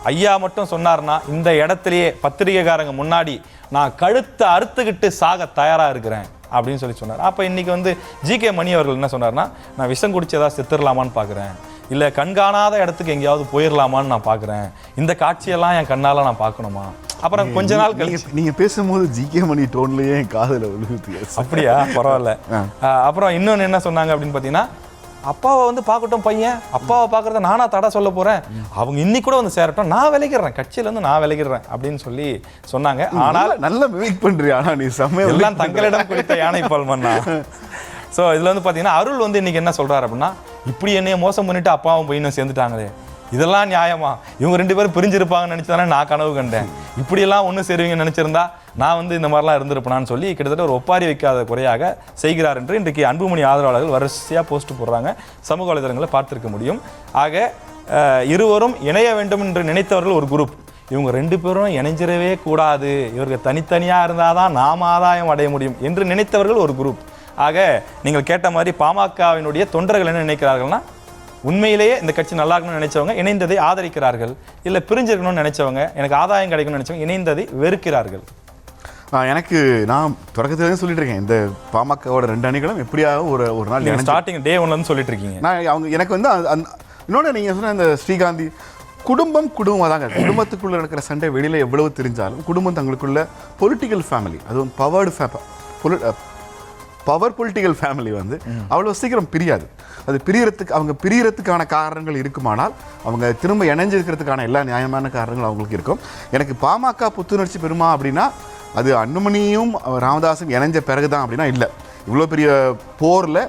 ஐயா மட்டும் சொன்னார்னா இந்த இடத்துலையே பத்திரிகைக்காரங்க முன்னாடி நான் கழுத்தை அறுத்துக்கிட்டு சாக தயாராக இருக்கிறேன் அப்படின்னு சொன்னார். அப்போ இன்னைக்கு ஜி.கே. மணி அவர்கள் என்ன சொன்னார்னா, நான் விஷம் குடிச்சதா செத்துடலாமான்னு பார்க்குறேன், இல்லை கண்காணாத இடத்துக்கு எங்கேயாவது போயிடலாமான்னு நான் பார்க்குறேன், இந்த காட்சியெல்லாம் என் கண்ணால் நான் பார்க்கணுமா? அப்புறம் கொஞ்ச நாள் கழிச்சு நீங்க பேசும்போது ஜி.கே. மணி டோன்லயே காதுல விழுகுது. அப்படியா? பரவாயில்ல. அப்புறம் இன்னொன்று என்ன சொன்னாங்க அப்படின்னு பார்த்தீங்கன்னா, அப்பாவை வந்து பார்க்கட்டும் பையன், அப்பாவை பார்க்கறத நானா தடை சொல்ல போறேன், அவங்க இன்னைக்கு கூட வந்து சேரட்டும், நான் விலகிடுறேன், கட்சியில இருந்து நான் விலகிடுறேன் அப்படின்னு சொல்லி சொன்னாங்க. ஆனால் நல்ல மிமிக் பண்றியா? ஆனா நீ செம்மையா எல்லாம் தங்களிடம் குறித்த யானை பால் மன்னா. ஸோ இதுல வந்து பாத்தீங்கன்னா அருள் வந்து இன்னைக்கு என்ன சொல்றாரு அப்படின்னா, இப்படி என்னைய மோசம் பண்ணிட்டு அப்பாவும் பையனும் சேர்ந்துட்டாங்களே, இதெல்லாம் நியாயமா? இவங்க 2 பேரும் பிரிஞ்சிருப்பாங்கன்னு நினைச்சுதானே நான் கனவு கண்டேன். இப்படியெல்லாம் ஒன்று சேருவீங்கன்னு நினைச்சிருந்தா நான் வந்து இந்த மாதிரிலாம் இருந்திருப்பேனான்னு சொல்லி கிட்டத்தட்ட ஒரு ஒப்பாரி வைக்காத குறையாக செய்கிறார் என்று இன்றைக்கு அன்புமணி ஆதரவாளர்கள் வரிசையாக போஸ்ட் போடுறாங்க, சமூக வலைதளங்களை பார்த்திருக்க முடியும். ஆக இருவரும் இணைய வேண்டும் என்று நினைத்தவர்கள் ஒரு குரூப், இவங்க 2 பேரும் இணைஞ்சிடவே கூடாது, இவர்கள் தனித்தனியாக இருந்தால் தான் நாம் ஆதாயம் அடைய முடியும் என்று நினைத்தவர்கள் ஒரு குரூப். ஆக நீங்கள் கேட்ட மாதிரி பாமகவினுடைய தொண்டர்கள் என்ன நினைக்கிறார்கள்னா, உண்மையிலேயே இந்த கட்சி நல்லா இருக்கணும்னு நினைச்சவங்க இணைந்ததை ஆதரிக்கிறார்கள், இல்லை பிரிஞ்சிருக்கணும்னு நினைச்சவங்க, எனக்கு ஆதாயம் கிடைக்கணும்னு நினைச்சவங்க இணைந்ததை வெறுக்கிறார்கள். எனக்கு நான் தொடக்கத்துல சொல்லிட்டு இருக்கேன், இந்த பாமகவோட 2 அணிகளும் எப்படியாவது ஒரு நாள் ஸ்டார்டிங் டே 1 சொல்லிட்டு இருக்கீங்க. நான் அவங்க எனக்கு வந்து இன்னொன்று நீங்க சொன்ன இந்த ஸ்ரீகாந்தி குடும்பம் தாங்க, குடும்பத்துக்குள்ள நடக்கிற சண்டை வெளியில எவ்வளவு தெரிஞ்சாலும் குடும்பம் தங்களுக்குள்ள பொலிட்டிக்கல் ஃபேமிலி, அதுவும் பவர் பொலிட்டிக்கல் ஃபேமிலி வந்து அவ்வளோ சீக்கிரம் பிரியாது. அது அவங்க பிரியறதுக்கான காரணங்கள் இருக்குமானால் அவங்க திரும்ப இணைஞ்சிருக்கிறதுக்கான எல்லா நியாயமான காரணங்கள் அவங்களுக்கு இருக்கும். எனக்கு பாமக புத்துணர்ச்சி பெறுமா அப்படின்னா அது அன்புமணியும் ராமதாஸும் இணைஞ்ச பிறகுதான் அப்படின்னா இல்லை. இவ்வளோ பெரிய போரில்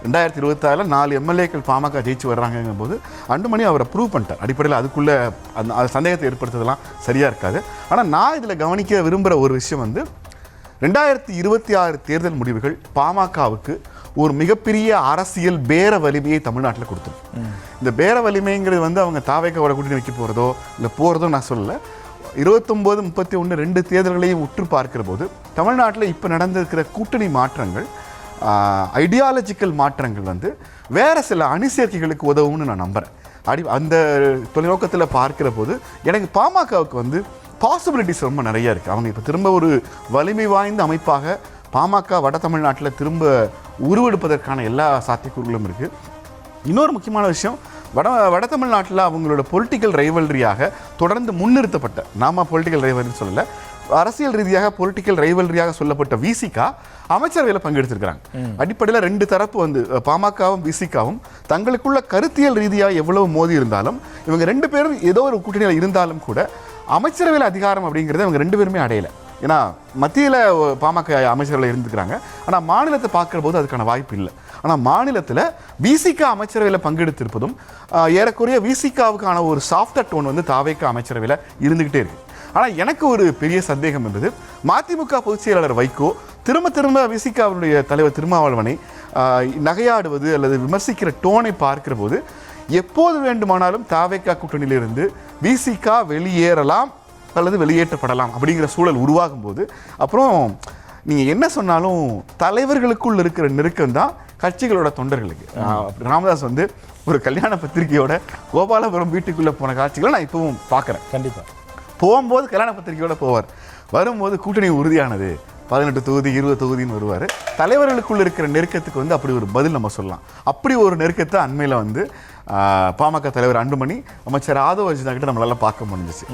2026 4 எம்எல்ஏக்கள் பாமக ஜெயிச்சு வர்றாங்கும் போது அன்புமணி அவரை ப்ரூவ் பண்ணிட்டார். அடிப்படையில் அதுக்குள்ளே அந்த சந்தேகத்தை ஏற்படுத்துறதுலாம் சரியாக இருக்காது. ஆனால் நான் இதில் கவனிக்க விரும்புகிற ஒரு விஷயம் வந்து 2026 தேர்தல் முடிவுகள் பாமகவுக்கு ஒரு மிகப்பெரிய அரசியல் பேர வலிமையை தமிழ்நாட்டில் கொடுத்துரும். இந்த பேர வலிமைங்கிறது வந்து அவங்க தாவேக்காவோட கூட்டணி வைக்க போகிறதோ இல்லை போகிறதோ நான் சொல்லலை. 29, 31 2 தேர்தல்களையும் உற்று பார்க்கிற போது தமிழ்நாட்டில் இப்போ நடந்திருக்கிற கூட்டணி மாற்றங்கள், ஐடியாலஜிக்கல் மாற்றங்கள் வந்து வேறு சில அணிசேர்க்கைகளுக்கு உதவும்னு நான் நம்புகிறேன். அந்த தொலைநோக்கத்தில் பார்க்கிற போது எனக்கு பாமகவுக்கு வந்து பாசிபிலிட்டிஸ் ரொம்ப நிறைய இருக்குது. அவங்க இப்போ திரும்ப ஒரு வலிமை வாய்ந்த அமைப்பாக பாமக வட தமிழ்நாட்டில் திரும்ப உருவெடுப்பதற்கான எல்லா சாத்தியக்கூறுகளும் இருக்குது. இன்னொரு முக்கியமான விஷயம், வட தமிழ்நாட்டில் அவங்களோட பொலிட்டிக்கல் ரைவல்ரியாக தொடர்ந்து முன்னிறுத்தப்பட்ட, நாம பொலிட்டிக்கல் ரைவல்ரி சொல்லலை, அரசியல் ரீதியாக பொலிட்டிக்கல் ரைவல்ரியாக சொல்லப்பட்ட விசிகா அமைச்சரவையில் பங்கெடுத்திருக்கிறாங்க. அடிப்படையில் 2 தரப்பு வந்து பாமகவும் விசிகாவும் தங்களுக்குள்ள கருத்தியல் ரீதியாக எவ்வளவு மோதி இருந்தாலும் இவங்க 2 பேரும் ஏதோ ஒரு கூட்டணியில் இருந்தாலும் கூட அமைச்சரவையில் அதிகாரம் அப்படிங்கிறத அவங்க 2 பேருமே அடையலை. ஏன்னா மத்தியில் பாமக அமைச்சரவையில் இருந்துக்கிறாங்க, ஆனால் மாநிலத்தை பார்க்குற போது அதுக்கான வாய்ப்பு இல்லை. ஆனால் மாநிலத்தில் விசிகா அமைச்சரவையில் பங்கெடுத்திருப்பதும் ஏறக்குறைய விசிகாவுக்கான ஒரு சாஃப்ட் டோன் வந்து தாவேக்கா அமைச்சரவையில் இருந்துக்கிட்டே இருக்குது. ஆனால் எனக்கு ஒரு பெரிய சந்தேகம் என்பது, மதிமுக பொதுச் செயலாளர் வைகோ திரும்ப விசிகாவுடைய தலைவர் திருமாவளவனை நகையாடுவது அல்லது விமர்சிக்கிற டோனை பார்க்கிற போது எப்போது வேண்டுமானாலும் தாவேக்கா கூட்டணியிலிருந்து விசிகா வெளியேறலாம் அல்லது வெளியேற்றப்படலாம் அப்படிங்கிற சூழல் உருவாகும் போது அப்புறம் நீங்கள் என்ன சொன்னாலும் தலைவர்களுக்குள் இருக்கிற நெருக்கம் தான் கட்சிகளோட தொண்டர்களுக்கு. ராமதாஸ் வந்து ஒரு கல்யாண பத்திரிகையோட கோபாலபுரம் வீட்டுக்குள்ளே போன காட்சிகளை நான் இப்பவும் பார்க்குறேன். கண்டிப்பாக போகும்போது கல்யாண பத்திரிகையோட போவார், வரும்போது கூட்டணி உறுதியானது 18 தொகுதி 20 தொகுதின்னு வருவார். தலைவர்களுக்குள்ள இருக்கிற நெருக்கத்துக்கு வந்து அப்படி ஒரு பதில் நம்ம சொல்லலாம். அப்படி ஒரு நெருக்கத்தை அண்மையில் வந்து பாமக தலைவர் அன்புமணி அமைச்சர் ஆதவ் அர்ஜுனா கிட்ட நம்மளால பார்க்க முடிஞ்சிச்சு.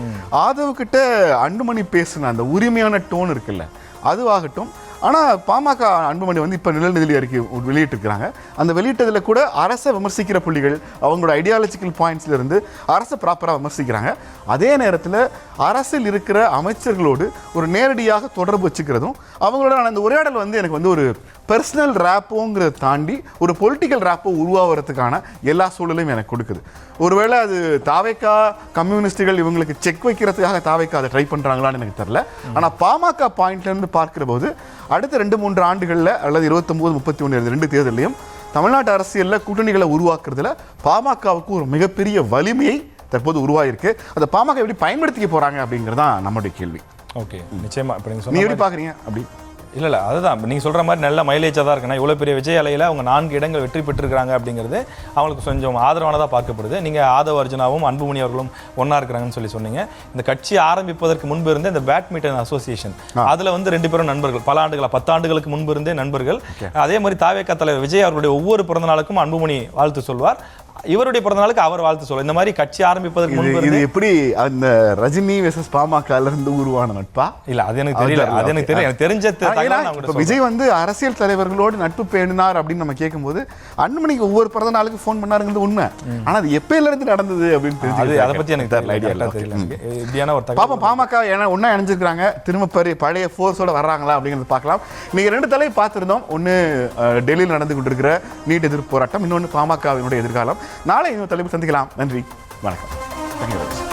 ஆதவ் கிட்ட அன்புமணி பேசின அந்த உரிமையான டோன் இருக்குல்ல, அதுவாகட்டும். ஆனால் பாமக அன்புமணி வந்து இப்போ நிழல் அறிக்கை வெளியிட்டிருக்கிறாங்க. அந்த வெளியிட்டதில் கூட அரசை விமர்சிக்கிற புள்ளிகள், அவங்களோட ஐடியாலஜிக்கல் பாயிண்ட்ஸ்லேருந்து அரசை ப்ராப்பராக விமர்சிக்கிறாங்க. அதே நேரத்தில் அரசில் இருக்கிற அமைச்சர்களோடு ஒரு நேரடியாக தொடர்பு வச்சுக்கிறதும் அவங்களோட அந்த உரையாடல் வந்து எனக்கு வந்து ஒரு பர்சனல் ரேப்போங்கிறத தாண்டி ஒரு பொலிட்டிக்கல் ரேப்போ உருவாகிறதுக்கான எல்லா சூழலையும் எனக்கு கொடுக்குது. ஒருவேளை அது தாவேக்கா கம்யூனிஸ்டுகள் இவங்களுக்கு செக் வைக்கிறதுக்காக தாவேக்கா அதை ட்ரை பண்ணுறாங்களான்னு எனக்கு தெரியல. ஆனால் பாமக பாயிண்ட்லேருந்து பார்க்கிற போது அடுத்த 2-3 ஆண்டுகளில் அல்லது 29, 31 2 தேர்தலையும் தமிழ்நாட்டு அரசியலில் கூட்டணிகளை உருவாக்குறதுல பாமகவுக்கு ஒரு மிகப்பெரிய வலிமையை தற்போது உருவாயிருக்கு. அந்த பாமக எப்படி பயன்படுத்திக்க போகிறாங்க அப்படிங்கிறது தான் நம்மளுடைய கேள்வி. ஓகே, நிச்சயமாக. இப்போ நீங்கள் எப்படி பார்க்குறீங்க? அப்படி இல்லை அதுதான் நீங்கள் சொல்கிற மாதிரி நல்ல மைலேஜாக தான் இருக்குன்னா, இவ்வளோ பெரிய விஜய் அலையில் அவங்க 4 இடங்கள் வெற்றி பெற்றிருக்கிறாங்க அப்படிங்கிறது அவங்களுக்கு கொஞ்சம் ஆதரவானதாக பார்க்கப்படுது. நீங்கள் ஆதவ் அர்ஜுனாவும் அன்புமணி அவர்களும் ஒன்றா இருக்கிறாங்கன்னு சொன்னீங்க. இந்த கட்சி ஆரம்பிப்பதற்கு முன்பு இருந்தே இந்த பேட்மிண்டன் அசோசியேஷன் அதில் வந்து 2 பேரும் நண்பர்கள், பல ஆண்டுகளாக 10 ஆண்டுகளுக்கு முன்பு இருந்தே நண்பர்கள். அதே மாதிரி தாவேக்கா தலைவர் விஜய் அவர்களுடைய ஒவ்வொரு பிறந்த நாளுக்கும் அன்புமணி வாழ்த்து சொல்வார். இவருடைய பிறந்த நாளுக்கு அவர் வாழ்த்து சொல்ல. இந்த மாதிரி கட்சி ஆரம்பிப்பதற்கு முன்பு இது எப்படி அந்த ரஜினி வெர்சஸ் பாமகல இருந்து உருவான நட்பா? இல்ல அது எனக்கு தெரியல. அது எனக்கு தெரியும். எனக்கு தெரிஞ்ச இப்ப விஜய் வந்து அரசியல் தலைவர்களோடு நட்பு பேணினார் அப்படின்னு நம்ம கேட்கும்போது அன்புமணிக்கு ஒவ்வொரு பிறந்த நாளுக்கு போன் பண்ணாருங்கிறது உண்மை. ஆனா அது எப்பயில இருந்து நடந்தது அப்படின்னு தெரிஞ்சு அதை பத்தி எனக்கு தெரியல. இப்படியான ஒரு பாப்பா பாமக ஏன்னா ஒன்னா இணைஞ்சிருக்காங்க, திரும்ப பழைய ஃபோர்ஸோட வர்றாங்களா அப்படிங்கறத பார்க்கலாம். நீங்க 2 தலை பார்த்திருந்தோம். ஒன்னு டெல்லியில் நடந்து கொண்டிருக்கிற நீட் எதிர்ப்பு போராட்டம், இன்னொன்னு பாமகவினுடைய எதிர்காலம். நாளை இன்னொரு தலைப்பு சந்திக்கலாம். நன்றி, வணக்கம்.